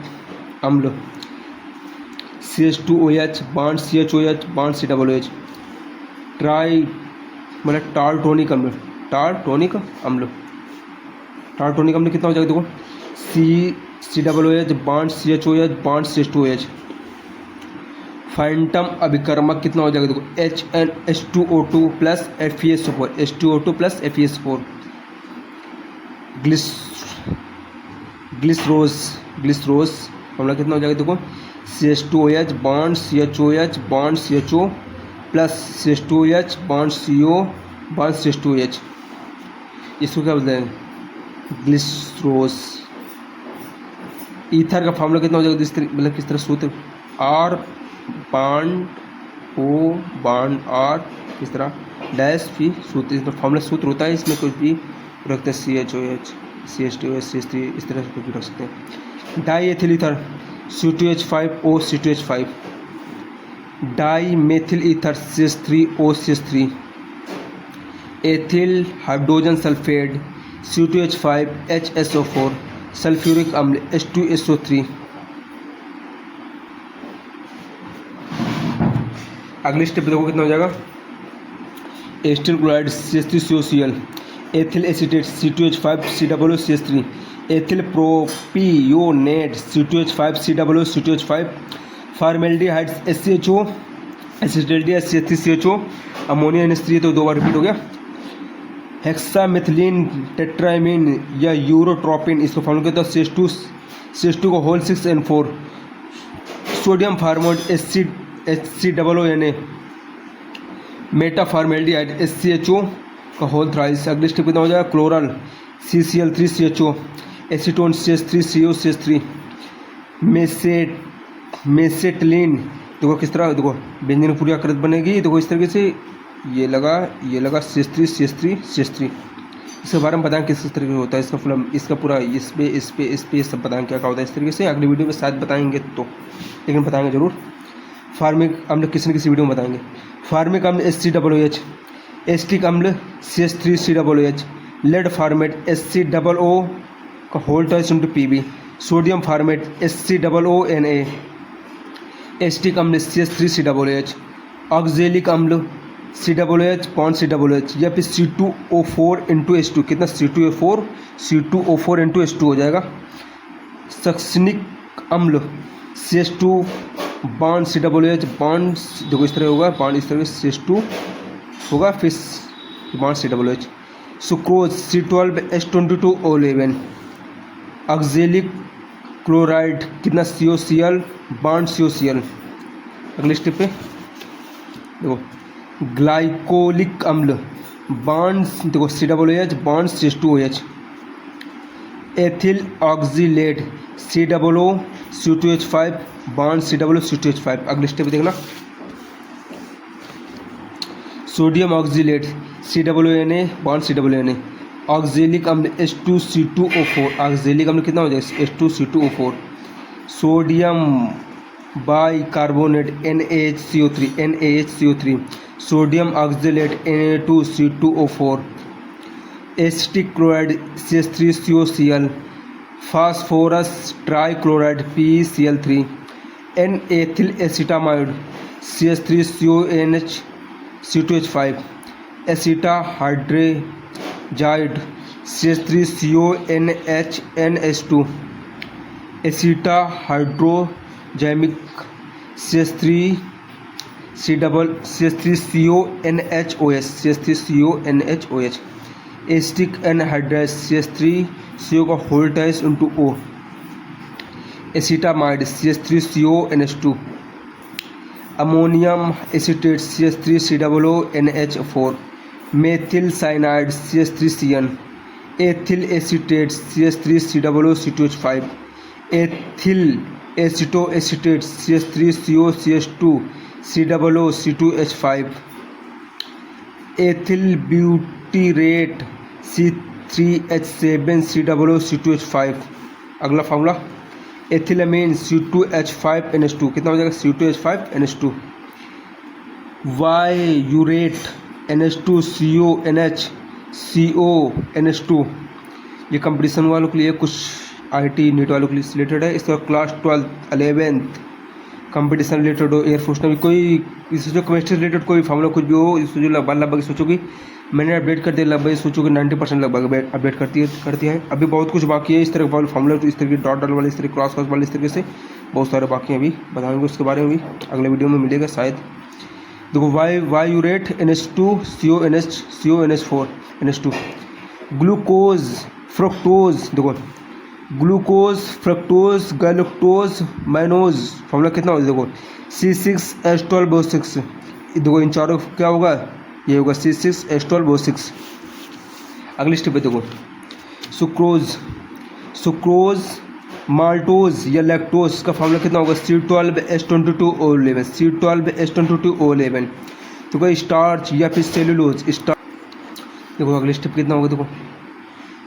अम्ल CH2OH bond CHOH bond COOH, tri मतलब tartronic अम्ल, टार्टोनिक अम्ल कितना हो जाएगा देखो COOH bond CHOH bond CH2OH, phantom अभिकर्मक कितना हो जाएगा देखो H2O2 plus FeSO4, H2O2 plus FeSO4, ग्लिसरोज formula कितना हो जाएगा देखो CH2OH bond CHOH bond CHO plus CH2OH bond CO bond CH2OH, इसको क्या बोलते हैं ग्लिसरोज। ईथर का फॉर्मूला कितना हो जाएगा, मतलब किस तरह सूत्र R bond O bond R, किस तरह डैश भी सूत्र, इसमें फॉर्मूला सूत्र होता है, इसमें कुछ भी रखते हैं CHOH CH2OH CH3, इस तरह से कुछ भी रख सकते हैं। Die ethyl ether C2H5O C2H5, dimethyl ether CH3O CH3, ethyl hydrogen sulphate C2H5 HSO4, sulphuric अम्ल H2SO3। अगली स्टेप देखो कितना हो जाएगा, acetyl chloride CH3COCl, ethyl acetate C2H5 COO CH3, ethyl propionate C2H5 COO C2H5, formaldehyde SCHO acetaldehyde CH3CHO, ammonia NH3 तो 2 बार repeat हो गया, हेक्सामेथिलीन टेट्रामीन या यूरोट्रोपिन, इसको फॉर्मूला कहता है CH2 को whole 6N4, sodium formate HCOONA, metaformaldehyde SCHO का होल थ्राइस। अगले स्टेप कितना हो जाएगा, chloral CCl3CHO, acetone CH3CO CH3, मेसेटिलीन, देखो किस तरह, देखो व्यंजन पूरी आकृति बनेगी, देखो इस तरीके से ये लगा CH3 इसके बारे में बताएं किस तरीके से होता है, इसका पूरा इस पे सब बताएं क्या होता है इस तरीके से। अगली वीडियो में शायद बताएंगे तो, लेकिन बताएंगे ज़रूर। फार्मिक अम्ल किसी न किसी वीडियो में बताएंगे। फार्मिक अम्ल HCOOH, एस्टिक अम्ल CH3COOH, लेड फॉर्मेट HCOO का whole twice into PB, sodium formate HCOONA, acetic अम्ल CH3COOH, ऑक्जेलिक अम्ल COOH बॉन्ड COOH, या फिर C2O4 इंटू H2, कितना C2O4 इंटू H2 हो जाएगा। सक्सिनिक अम्ल CH2 बॉन्ड COOH, बॉन्ड देखो इस तरह होगा, बॉन्ड इस तरह CH2 होगा, फिर bond COOH। Sucrose C12H22O11, oxalic chloride कितना COCl बॉन्ड COCl। अगले स्टेप पे देखो ग्लाइकोलिक अम्ल बॉन्ड देखो COOH bond CH2OH। Ethyl oxalate COO2H5 bond COO2H5। अगले स्टेप देखना sodium oxalate COONA bond COONA। Oxalic अम्ल H2C2O4, ऑक्जेलिक अम्ल कितना हो जाएगा H2C2O4। Sodium bicarbonate NaHCO3 sodium oxalate Na2C2O4। Acetic chloride CH3COCl, phosphorus trichloride PeCl3। N ethyl acetamide CH3CONH C2H5। Acetohydrazide CH3CONH NH2। एसिटा हाइड्रोजैमिक CH3CONHOH। Acetic anhydride CH3CO का whole twice into O। Acetamide CH3CONH2। Ammonium acetate CH3COONH4। Methyl cyanide CH3CN। Ethyl acetate CH3COC2H5। Ethyl acetoacetate CH3COCH2 COOC2H5। Ethyl butyrate C3H7 COOC2H5। अगला formula एथिलमीन C2H5NH2, कितना हो जाएगा C2H5NH2। वायूरेट NH2CONH CONH2। ये competition वालों के लिए, कुछ IT नीट वालों के लिए रिलेटेड है। इसका क्लास 12 11th कंपटीशन रिलेटेड हो, एयरफोर्स में भी कोई इससे जो केमिस्ट्री रिलेटेड कोई फार्मूला कुछ भी हो, इससे जो लगभग सोचोगी मैंने अपडेट कर दिया, लगभग सोचोगे 90% लगभग अपडेट करती है। अभी बहुत कुछ बाकी है इस तरह का फार्मूला, तो इस तरह के डॉट वाले, इस तरह क्रॉस वाले, इस तरीके से बहुत सारे बाकी हैं। अभी बताएंगे उसके बारे में भी, अगले वीडियो में मिलेगा शायद। देखो वायूरेट NH2CONH4 NH2। ग्लूकोज फ्रक्टोज, देखो glucose fructose galactose mannose formula कितना होगा देखो C6H12O6। देखो इन चारों क्या होगा, ये होगा C6H12O6। अगली स्टेप पे देखो सुक्रोज माल्टोज या लैक्टोज का फार्मूला कितना होगा C12H22O11। देखो स्टार्च या फिर सेलुलोज देखो अगले स्टेप कितना होगा, देखो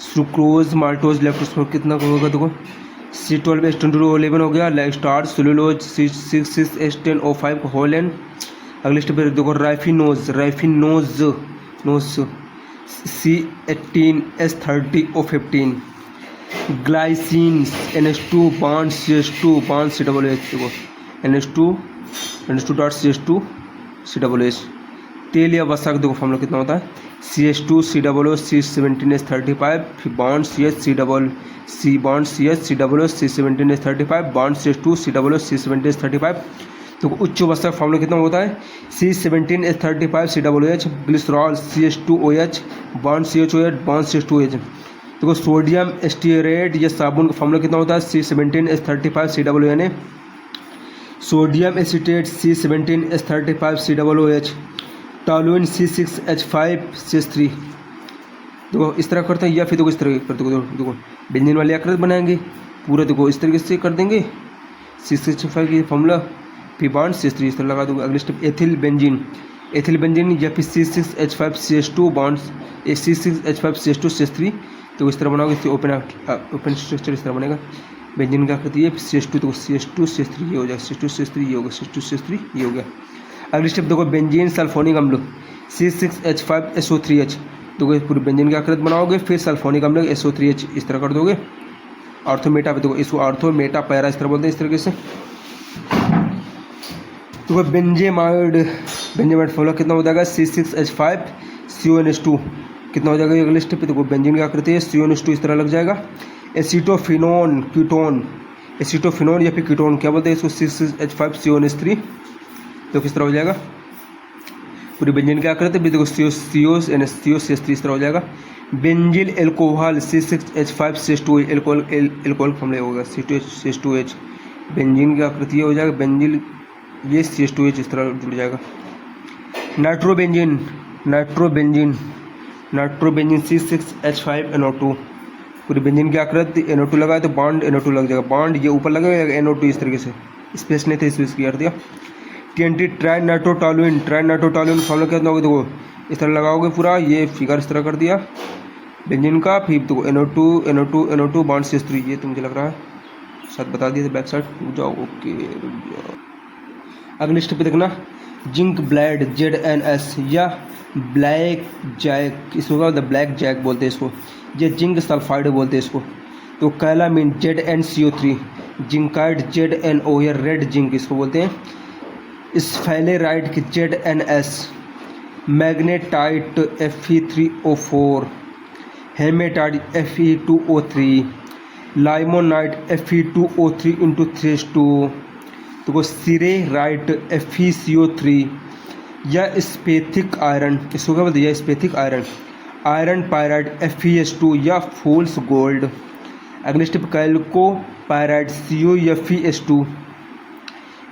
सुक्रोज माल्टोज लैक्टोज कितना होगा, देखो C12H22O11 हो गया, starch cellulose C6H10O5 whole N. अगले स्टेप पे देखो raffinose C18H30O15। Glycine NH2 bond CH2 bond COOH, देखो NH2.CH2 COOH। तेल या वसा देखो फार्मूला कितना होता है CH2 COOH C17H35 bond CH bond CH COOH C17H35 bond CH2 COOH C17H35। तो उच्च वसा फार्मूला कितना होता है C17H35 COOH। Glycerol CH2OH bond CHOH bond CH2OH। देखो सोडियम स्टीयरेट या साबुन का फार्मूला कितना होता है C17H35 COONA। Sodium acetate C17H35 COOH। Toluene C6H5CH3। देखो इस तरह करते हैं, या फिर देखो इस तरह करते देखो बेंजीन वाले आकृति बनाएंगे पूरा, देखो इस तरीके से कर देंगे C6H5 की फार्मूला, फिर बॉन्ड CH3 इस तरह लगा दूंगा। अगले स्टेप एथिल बेंजीन या फिर C6H5CH2 बॉन्ड C6H5CH2 CH3। तो इस तरह बनाओगे, इससे ओपन स्ट्रक्चर इस तरह बनेगा। बेंजीन का करती है CH2, तो CH2 CH3 ये हो जाएगा, CH2 CH3 ये होगा, CH2 CH3 ये हो गया। अगली स्टेप देखो बेंजीन सल्फोनिक अम्ल C6H5SO3H। तो पूरी बेंजीन का आकृति बनाओगे, फिर सल्फोनिक अम्ल SO3H इस तरह कर दोगे। आर्थोमेटा पे देखो इसको आर्थोमेटा पैरा इस तरह बोलते हैं, इस तरीके से। तो बेंजेमाइड बेंजीन फॉर्मूला कितना हो जाएगा C6H5CONH2 कितना हो जाएगा ये अगले स्टेप पे। देखो बेंजीन की आकृति है CONH2 इस तरह लग जाएगा। एसीटोफिनोन कीटोन, एसीटोफिनोन या फिर कीटोन क्या बोलते हैं इसको, C6H5CONH3 तो किस तरह हो जाएगा पूरी बेंजीन की आकृति भी। देखो COCH3 इस तरह हो जाएगा। Benzyl alcohol C6H5CH2 alcohol formula होगा C2H बेंजीन की आकृति हो जाएगा। बेंजिल ये CH2H इस तरह जुड़ जाएगा। नाइट्रोबेंजीन C6H5NO2 पूरी बेंजीन की आकृति NO2 लगा तो बॉन्ड NO2 लग जाएगा। बॉन्ड ये ऊपर लगेगा NO2 इस तरीके से, स्पेस नहीं थे इसको इसकी कर दिया। TNT ट्राई नाइट्रोटोलुइन फॉर्मूला कितना होगा देखो इस तरह लगाओगे पूरा ये फिगर इस तरह कर दिया बेंजीन का। फिर देखो NO2 बॉन्ड CH3 ये तो मुझे लग रहा है शायद बता दिया बैक साइड रुक जाओ। ओके रुक जाओ। अगले स्टेप पे देखना जिंक ब्लेड ZNS या ब्लैक जैक, इसको क्या बोलते हैं ब्लैक जैक बोलते हैं इसको, ये जिंक सल्फाइड बोलते हैं इसको। तो कैलामिन ZnCO3, जिंकाइड ZnO या रेड जिंक इसको बोलते हैं। स्फेलेराइड की ZnS, magnetite Fe3O4, haematite Fe2O3, लाइमोनाइट Fe2O3 तो सिरे राइट FeCO3 या स्पेथिक आयरन किसको क्या बोलते हैं, स्पेथिक आयरन पायराइड FeS2 या फूल्स गोल्ड। अगले step chalcopyrite CuFeS2,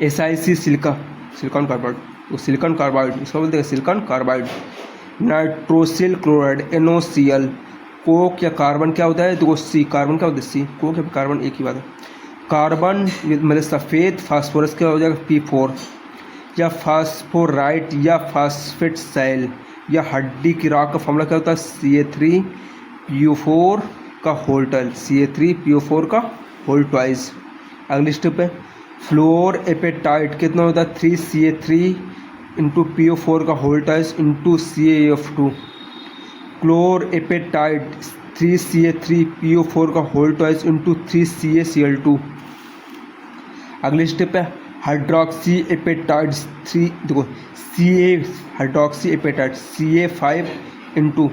SiC silicon carbide इसको बोलते हैं silicon carbide. Nitrosyl chloride NOCl, coke या कार्बन क्या होता है तो C, कार्बन क्या होता है C, कोक या कार्बन एक ही बात है। कार्बन मतलब सफ़ेद फास्फोरस क्या हो जाएगा P4 या फास्फोराइट या फास्फेट सेल या हड्डी की राख का फॉर्मूला क्या होता है CA3PO4 का होल ट्वाइस, CA3PO4 का होल ट्वाइस। अगली स्टेप है फ्लोर एपेटाइट कितना होता है 3CA3 × PO4 का whole twice into CaF2। Chlorapatite 3CA3PO4 का होल ट्वाइस इंटू 3CaCl2। अगली स्टेप है हाइड्रोक्सी एपेटाइट 3 देखो हाइड्रोक्सी एपेटाइट CA5 ×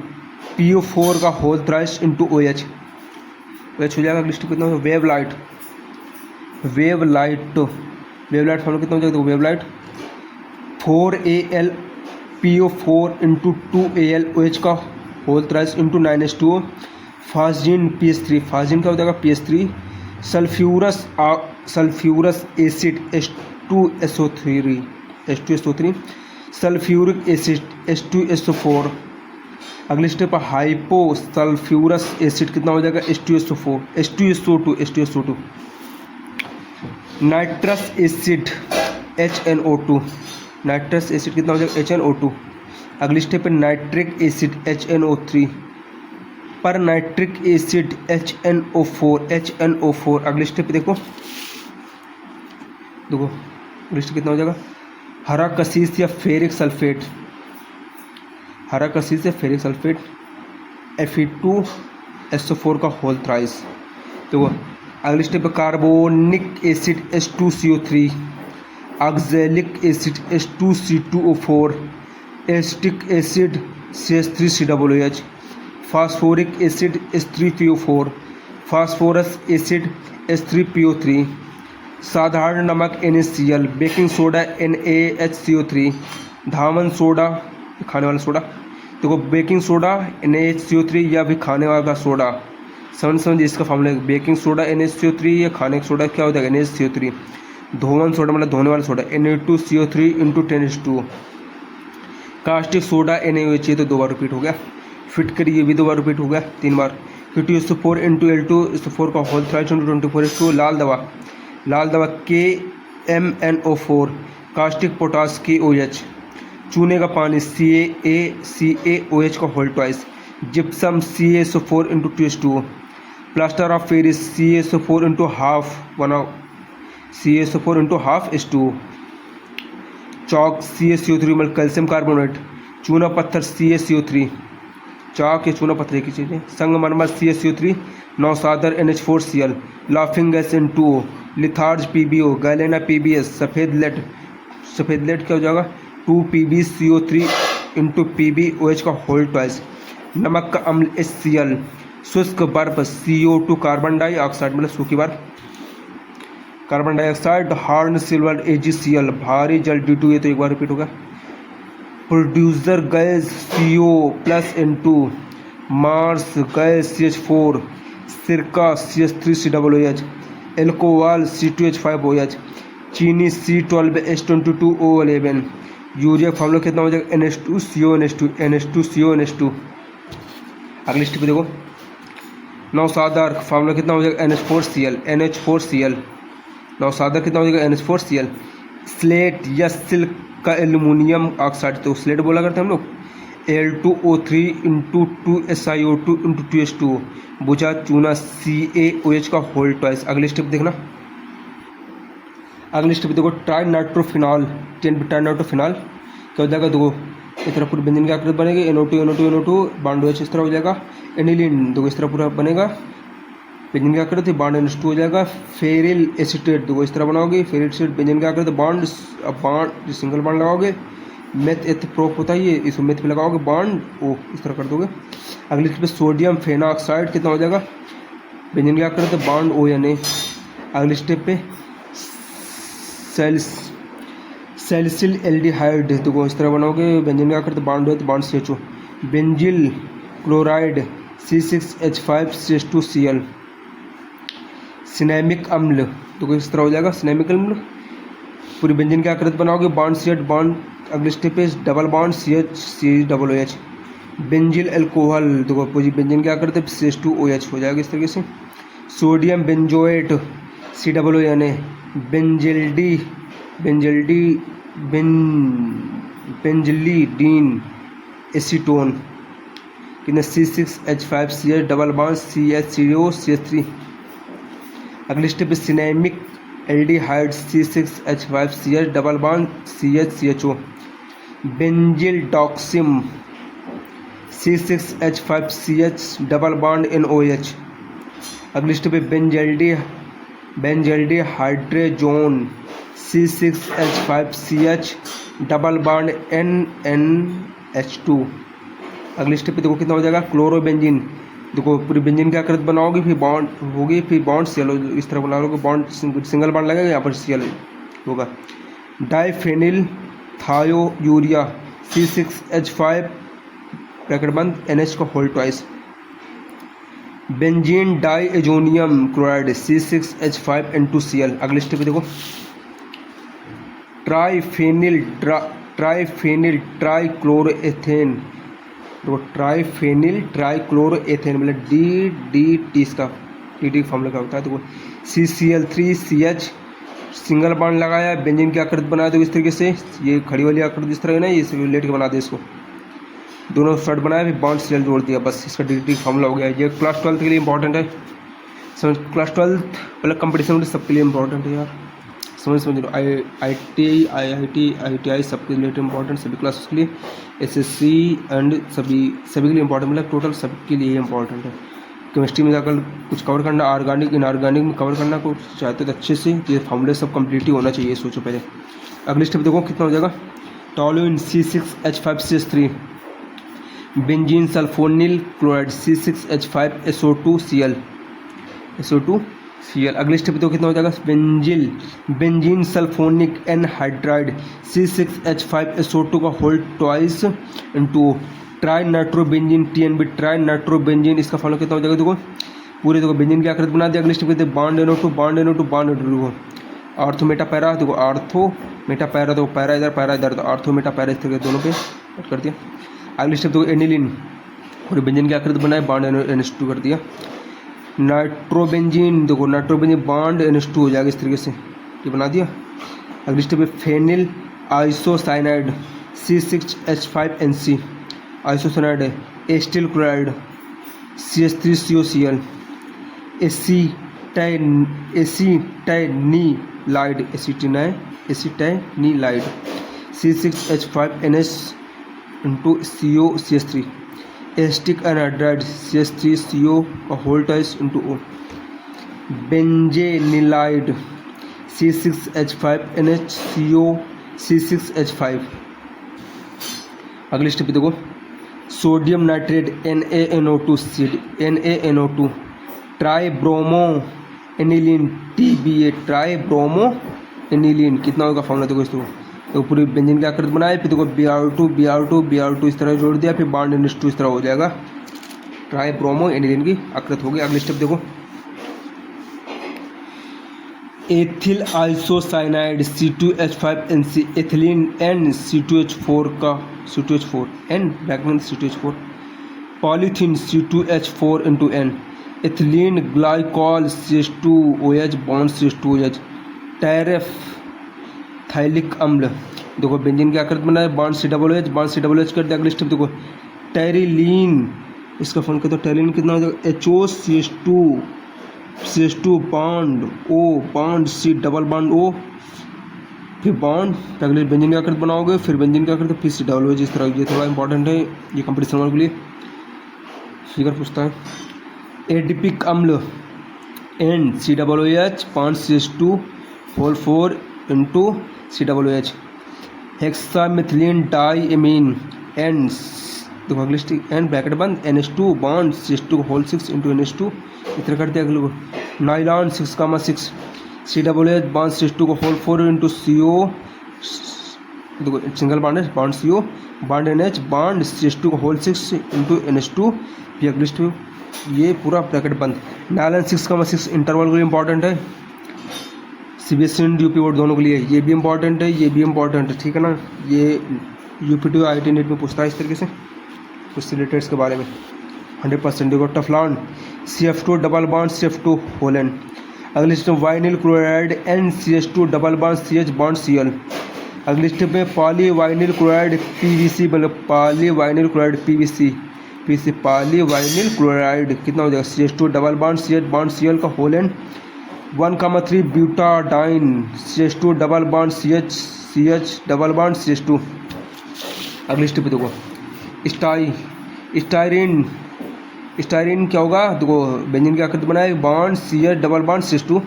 PO4 का होल ट्वाइस इंटू OH हो जाएगा। अगली स्टेप कितना वेवलाइट फॉर्मूला कितना हो जाएगा देखो वेवलाइट 4AlPO4 × 2AlOH का whole twice into 9H2O। Phosgene PH3 phosgene क्या हो जाएगा PH3। Sulphurous acid H2SO3 sulphuric acid H2SO4। अगले स्टेप हाइपो सल्फ्यूरस एसिड कितना हो जाएगा H2SO2। नाइट्रस एसिड HNO2 कितना हो जाएगा HNO2। अगली स्टेप है नाइट्रिक एसिड HNO3 पर नाइट्रिक एसिड HNO4। अगली स्टेप देखो अगली स्टेप कितना हो जाएगा हरा कसीस या फेरिक सल्फेट Fe2SO4 का होल थ्राइस। देखो अगली step carbonic acid H2CO3, oxalic acid H2C2O4, acetic acid CH3COOH, phosphoric acid H3PO4, phosphorous acid H3PO3, साधारण नमक NaCl, बेकिंग सोडा NaHCO3, धामन सोडा खाने वाला सोडा। देखो बेकिंग सोडा NaHCO3 या भी खाने वाला सोडा समझ इसका फॉर्मूला बेकिंग सोडा NaHCO3 या खाने का सोडा क्या होता है NaHCO3। धोवन सोडा मतलब धोने वाला soda Na2CO3 × 10H2O। Caustic soda NaOH ये तो 2 बार रिपीट हो गया। फिट करिए ये भी 2 बार रिपीट हो गया 3 बार। K2SO4 × L2SO4 का होल थ्राइस इंटू 24H2। लाल दवा KMNO4, कास्टिक पोटास KOH, चूने का पानी CaOH का whole twice, gypsum CaSO4 × 2H2O, plaster of Paris CaSO4 × half H2O, chalk CaCO3 मतलब कैल्शियम कार्बोनेट, चूना पत्थर CaCO3, चौक या चूना पत्थर की चीज़ें, संगमरमर CaCO3, नौसादर NH4Cl, laughing gas N2O, litharge PbO, galena PbS, सफ़ेद लेड क्या हो जाएगा 2PbCO3 इंटू PbOH का होल ट्वाइस। नमक का अम्ल HCl। शुष्क बर्फ CO2 कार्बन डाइऑक्साइड मतलब सूखी बर्फ carbon dioxide. Hard silver AgCl। भारी जल D2, ये तो एक बार रिपीट होगा। Producer gas CO+N2। Marsh gas CH4। सिरका CH3COOH। Alcohol C2H5OH। चीनी C12H22O11। यूरिया फॉर्मूला कितना हो जाएगा NH2CO NH2 अगली स्टेप देखो। नौसादर फार्मूला कितना हो जाएगा NH4Cl। नौसादर कितना हो जाएगा NH4Cl। स्लेट या सिल्क का एल्यूमिनियम ऑक्साइड, तो स्लेट बोला करते हैं हम लोग। Al2O3 into 2SiO2 into 2H2O। बुझा चूना CaOH का होल ट्वाइस। अगली स्टेप देखना। अगली स्टेप देखो ट्राइनाइट्रोफिनॉल। ट्राइनाइट्रोफिनॉल क्या हो जाएगा देखो, इस तरह पूरी बेंजीन की आकृति बनेगी। NO2 बॉन्ड OH इस तरह हो जाएगा। एनिलीन देखो इस तरह पूरा बनेगा बेंजीन की आकृति, बॉन्ड NH2 हो जाएगा। फेरिल एसीटेट देखो इस तरह बनाओगे, फेरिल एसीटेट बेंजीन की आकृति, बॉन्ड सिंगल बॉन्ड लगाओगे। मेथ एथ प्रोप होता है ये, इसको मेथ पे लगाओगे बॉन्ड ओ इस तरह कर दोगे। अगली स्टेप पे सोडियम फेनॉक्साइड कितना हो जाएगा बेंजीन की आकृति, बॉन्ड O यानी। अगली स्टेप पे सैलिसिल एल्डिहाइड देखो इस तरह बनाओगे बेंजीन की आकृति, बॉन्ड O तो bond CHO। Benzyl chloride C6H5CH2Cl। Cinnamic अम्ल तो इस तरह हो जाएगा सिनेमिक अम्ल। पूरी बेंजीन की आकृति बनाओगे, बॉन्ड CH बॉन्ड। अगले स्टेप पे double bond CH benzyl alcohol देखो पूरी बेंजीन की आकृति CH2OH हो जाएगा इस तरीके से। Sodium benzoate COO benzylidene acetone कितने C6H5CH डबल बॉन्ड CH3। अगली स्टेप पे cinnamic aldehyde C6H5CH double bond CHCHO। Benzaldoxime C6H5CH double bond NOH। अगली स्टेप पे benzaldehyde hydrazone C6H5CH double bond NNH2। अगली स्टेप पे देखो कितना हो जाएगा क्लोरोबेंजीन देखो पूरी बेंजीन की आकृति बनाओगे, फिर बॉन्ड होगी, फिर बॉन्ड CL इस तरह बना लोगे, बॉन्ड सिंगल बॉन्ड लगेगा, यहाँ पर CL होगा। डाइफेनिल थायोयूरिया C6H5 ब्रैकेट बंद NH का whole twice. Benzene diazonium chloride C6H5N2Cl। अगले स्टेप पे देखो ट्राइफेनिल ट्राइक्लोरोएथेन देखो ट्राइक्लोरोएथेन मतलब DDT इसका DDT फॉर्मूला क्या होता है देखो CCl3CH सिंगल बॉन्ड लगाया, बेंजीन की आकृति बना दो इस तरीके से, ये खड़ी वाली आकृति इस तरह है ना, ये लेट के बना दे इसको, दोनों साइड बनाया, फिर बॉन्ड CL जोड़ दिया, बस इसका DDT फॉर्मूला हो गया। ये क्लास 12 के लिए इंपॉर्टेंट है, समझ क्लास 12 मतलब कंपटीशन में सबके लिए इंपॉर्टेंट है यार, समझ लो। IIT IITI सबके लिए इंपॉर्टेंट, सभी क्लासेस के लिए, SSC एंड सभी के लिए इंपॉर्टेंट, मतलब टोटल सबके लिए इंपॉर्टेंट है। केमिस्ट्री में जाकर कुछ कवर करना, ऑर्गेनिक इनऑर्गेनिक में कवर करना कुछ चाहते तो अच्छे से, ये फॉर्मूले सब कंप्लीट ही होना चाहिए, सोचो पहले। अगले स्टेप देखो कितना हो जाएगा toluene C6H5CH3। Benzene sulphonyl chloride C6H5SO2Cl। अगले स्टेप देखो कितना हो जाएगा बेंजीन सल्फोनिक एनहाइड्राइड C6H5SO2 का whole twice into tri nitrobenzene TNB tri nitrobenzene, इसका फॉर्मूला कितना हो जाएगा देखो पूरे देखो बेंजीन की आकृति बना दिया। अगले स्टेप कहते हैं bond NO2 ortho Meta para देखो, आर्थो मेटा पैरा देखो, पैरा इधर तो आर्थो मेटा पैरा इस तरह दोनों पे कट कर दिया। अगले स्टेप देखो एनिलीन पूरे बेंजीन की आकृति बनाए, बॉन्ड NH2 कर दिया। नाइट्रोबेंजीन देखो नाइट्रोबेंजीन बॉन्ड NH2 हो जाएगा इस तरीके से, ये बना दिया। अगली step phenyl isocyanide C6H5NC isocyanide है। Acetyl chloride CH3COCl। Acetanilide C6H5NH into COCH3। Acetic anhydride CH3CO का whole twice into O। Benzanilide C6H5NHCO C6H5 अगली स्टेप पे देखो, sodium nitrate NaNO2 NaNO2, tribromo aniline TBA, tribromo aniline कितना होगा formula देखो इसको, तो पूरी बेंजीन की आकृति बनाए, फिर देखो Br2 इस तरह जोड़ दिया, फिर बॉन्ड NH2 इस तरह हो जाएगा, ट्राइब्रोमो एनिलीन की आकृति होगी। अगली स्टेप देखो, ethyl isocyanide C2H5NC, ethylene N C2H4 का C2H4 N bracket C2H4, polythene C2H4 ethylene glycol CH2OH bond CH2OH, टेरेफ थाइलिक अम्ल देखो बेंजीन की आकृति बनाए, बॉन्ड COOH कर दिया। अगली स्टेप देखो, टेरिलीन, इसका फॉर्म कहते हैं टेरिलीन, कितना हो जाएगा HO CH2 bond O bond C double bond O, फिर बॉन्ड, अगले बेंजीन की आकृति बनाओगे, फिर बेंजीन की आकृति, फिर COOH इस तरह। ये थोड़ा इंपॉर्टेंट है, ये कंपटीशन वालों के लिए फिगर पूछता है। एडिपिक अम्ल N COOH bond CH2 whole 4 into COOH, hexamethylene diamine N देखो अगली स्टिक N ब्रैकेट बंद NH2 bond CH2 whole 6 into NH2 इतना कर दिया। अगले नाइलॉन 6,6 COOH बॉन्ड CH2 को होल 4 इंटू CO देखो सिंगल बॉन्ड है, bond CO bond NH bond CH2 को होल 6 इंटू NH2, ये अगली स्टिक, ये पूरा ब्रैकेट बंद। नाइलॉन 6,6 इंटरवल के लिए इंपॉर्टेंट है, CBSE एंड यूपी बोर्ड दोनों के लिए, ये भी इंपॉर्टेंट है, ये भी इंपॉर्टेंट है, ठीक है ना। ये UP2 IIT नेट में पूछता है इस तरीके से कुछ रिलेटेड्स के बारे में 100%। देखो टफलॉन CF2 डबल बॉन्ड CF2 होलन। अगली step vinyl chloride NCH2 double bond CH bond Cl। अगली स्टेप में पॉली वाइनिल क्लोराइड PVC, मतलब poly vinyl chloride PVC poly vinyl chloride कितना हो जाएगा CH2 double bond CH bond Cl का होलन। 1,3 butadiene CH2 double bond CH double bond CH2। अगली step देखो, स्टाइरिन क्या होगा, देखो बेंजीन की आकृति बनाए, bond CH double bond CH2।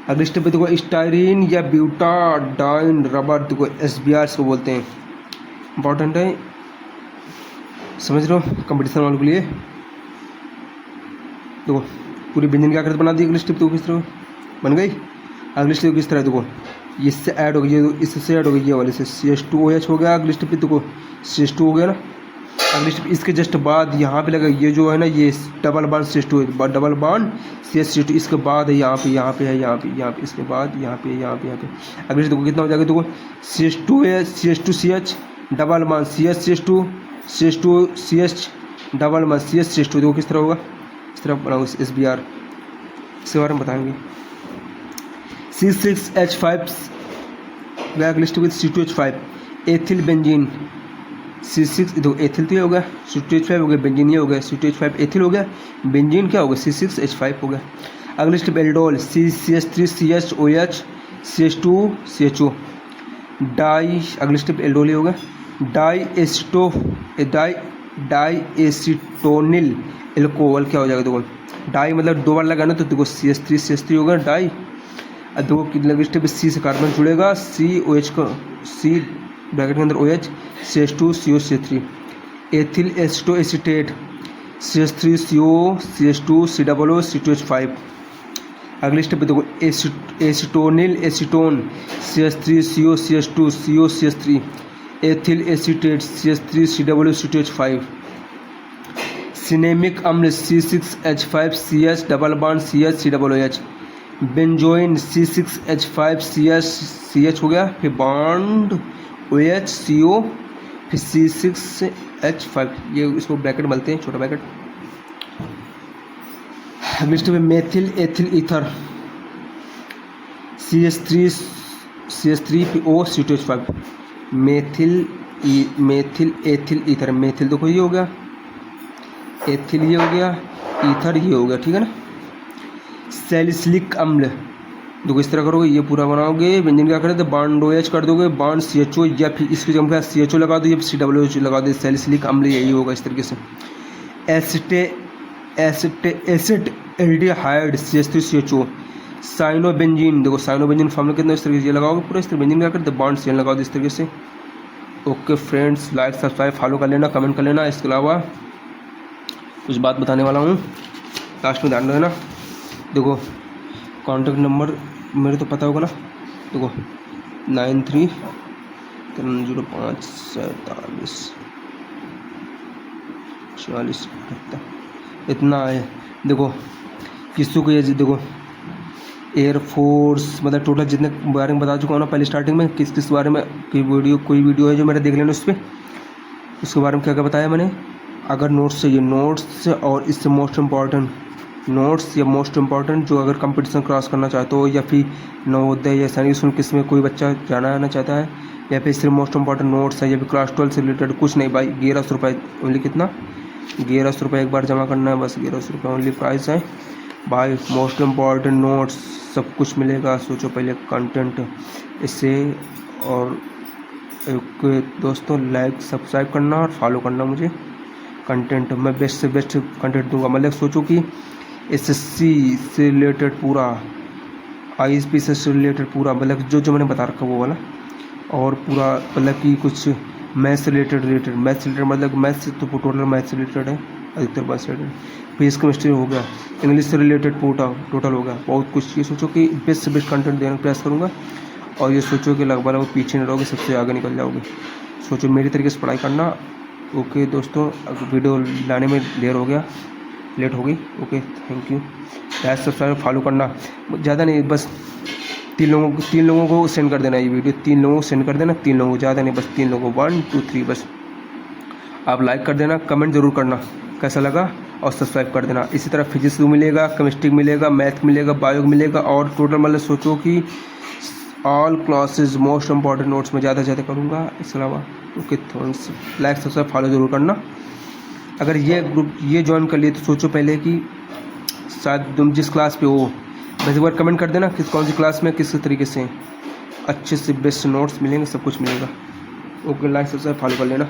अगली स्टेप पे देखो, स्टाइरिन या ब्यूटाडाइन रबर, देखो SBR को बोलते हैं, इंपॉर्टेंट है, समझ रहे हो कंपटीशन वालों के लिए। देखो पूरी बेंजीन की आकृति बना दी। अगली स्टेप देखो किस तरह बन गई। अगली स्टेप किस तरह देखो, इससे ऐड हो गई, इससे ऐड हो गई, ये वाले से CH2OH हो गया। अगली स्टेप पे देखो CH2 हो गया ना। अगली स्टेप इसके जस्ट बाद यहाँ पे लगा, ये जो है ना ये double bond CH2 double bond CH2, इसके बाद है यहाँ पे इसके बाद यहाँ पे। अगली स्टेप देखो कितना हो जाएगा, देखो CH2CH double bond CH2CH double bond CH2 देखो किस तरह होगा, इस तरह बनाओगे SBR, इसके बारे में बताएंगे। C6H5 गया। अगली step C2H5 ethyl benzene, C6 देखो एथिल तो ये हो गया, C2H5 हो गया, बेंजीन ये हो गया, C2H5 एथिल हो गया, बेंजीन क्या हो गया C6H5 हो गया। अगली step aldol CH3CHOH CH2 CHO di, अगली स्टेप एल्डोल हो गया। डाई एसिटोनिल एल्कोहल क्या हो जाएगा, देखो डाई मतलब दो बार लगा ना, तो देखो CH3 होगा डाई। अब देखो कितने स्टेप C से कार्बन जुड़ेगा, COH का C ब्रैकेट के अंदर OH CH2 CO CH3, ethyl acetoacetate CH3CO CH2 COO C2H5। अगली स्टेप पे देखो acetonyl acetone CH3CO CH2 CO CH3, ethyl acetate CH3 COO C2H5। Cinnamic अम्ल C6H5 CH double bond CH COOH, benzoin C6H5 CH हो गया, फिर bond OH CO, फिर C6H5, ये इसको ब्रैकेट बोलते हैं, छोटा ब्रैकेट। अगली स्टेप में methyl ethyl ether CH3PO C2H5, methyl ethyl ether, methyl देखो ये हो गया, एथिल ये हो गया, ईथर ये हो गया, ठीक है ना। सैलिसिलिक अम्ल देखो इस तरह करोगे, ये पूरा बनाओगे, व्यंजन क्या करें तो बॉन्ड OH कर दोगे, बॉन्ड CHO, या फिर इसकी जगह CHO लगा दो, या फिर COOH लगा दो, सैलिसिलिक अम्ल यही होगा इस तरीके से। एसिड एल्डिहाइड CH3CHO, साइनोबेंजीन देखो साइनोबेंजीन फॉर्मूला कितना इस तरीके से लगाओगे पूरा, इस तरह बेंजीन क्या करते बॉन्ड CN लगा दो इस तरीके से, okay friends, like subscribe follow कर लेना, कमेंट कर लेना। इसके अलावा कुछ बात बताने वाला हूँ, लास्ट में ध्यान देना। देखो कॉन्टैक्ट नंबर मेरे तो पता होगा ना, देखो 93-305-47-40 इतना है। देखो किसको को ये देखो एयरफोर्स मतलब टोटल जितने बारे में बता चुका हूँ ना पहले स्टार्टिंग में, किस किस बारे में कोई वीडियो है जो मेरा देख लेना उस पर, उसके बारे में क्या क्या बताया मैंने। अगर नोट्स चाहिए, नोट्स और इससे मोस्ट इम्पॉर्टेंट नोट्स या मोस्ट इम्पॉर्टेंट जो अगर कंपटीशन क्रॉस करना चाहते हो, या फिर नवोदय या सैनिक स्कूल किस में कोई बच्चा आना चाहता है, या फिर सिर्फ मोस्ट इम्पॉर्टेंट नोट्स है, या फिर क्लास 12 से रिलेटेड कुछ नहीं भाई, 1100 रुपये ओनली। कितना? 1100 रुपये एक बार जमा करना है, बस 1100 रुपये ओनली प्राइस है भाई। मोस्ट इम्पॉर्टेंट नोट्स सब कुछ मिलेगा। सोचो पहले कंटेंट इससे। और दोस्तों लाइक सब्सक्राइब करना और फॉलो करना मुझे। कंटेंट मैं बेस्ट से बेस्ट कंटेंट दूंगा। मतलब सोचो कि एसएससी से रिलेटेड पूरा, आईएसपी से रिलेटेड पूरा, मतलब जो मैंने बता रखा वो वाला, और पूरा मतलब कि कुछ मैथ्स से रिलेटेड मतलब मैथ्स तो टोटल मैथ्स से रिलेटेड है, अधिकतर मैथ्स से रिलेटेड। फिजिक्स केमिस्ट्री हो गया, इंग्लिश से रिलेटेड टोटल हो गया, बहुत कुछ। ये सोचो कि बेस्ट से बेस्ट कंटेंट देने का प्रयास करूँगा, और ये सोचो कि लगभग पीछे नहीं रहोगे, सबसे आगे निकल जाओगे। सोचो मेरी तरीके से पढ़ाई करना। ओके दोस्तों, वीडियो लाने में लेट हो गई। Okay thank you. Like subscribe follow करना, ज़्यादा नहीं, बस 3 लोगों को सेंड कर देना ये वीडियो। 3 लोगों को सेंड कर देना, 3 लोगों को, ज़्यादा नहीं, बस 3 लोगों को, 1 2 3 बस। आप लाइक कर देना, कमेंट ज़रूर करना कैसा लगा, और सब्सक्राइब कर देना। इसी तरह फिजिक्स मिलेगा, केमिस्ट्री मिलेगा, मैथ मिलेगा, बायो मिलेगा, और टोटल मतलब सोचो कि all classes most important notes में ज़्यादा से ज़्यादा करूँगा। इसके अलावा okay thanks. Like subscribe follow ज़रूर करना। अगर ये ग्रुप ये ज्वाइन कर लिए तो सोचो पहले कि शायद तुम जिस क्लास पे हो, बस एक बार कमेंट कर देना किस कौन सी क्लास में किस तरीके से अच्छे से बेस्ट नोट्स मिलेंगे, सब कुछ मिलेगा। ओके लाइक सब्सक्राइब फॉलो कर लेना।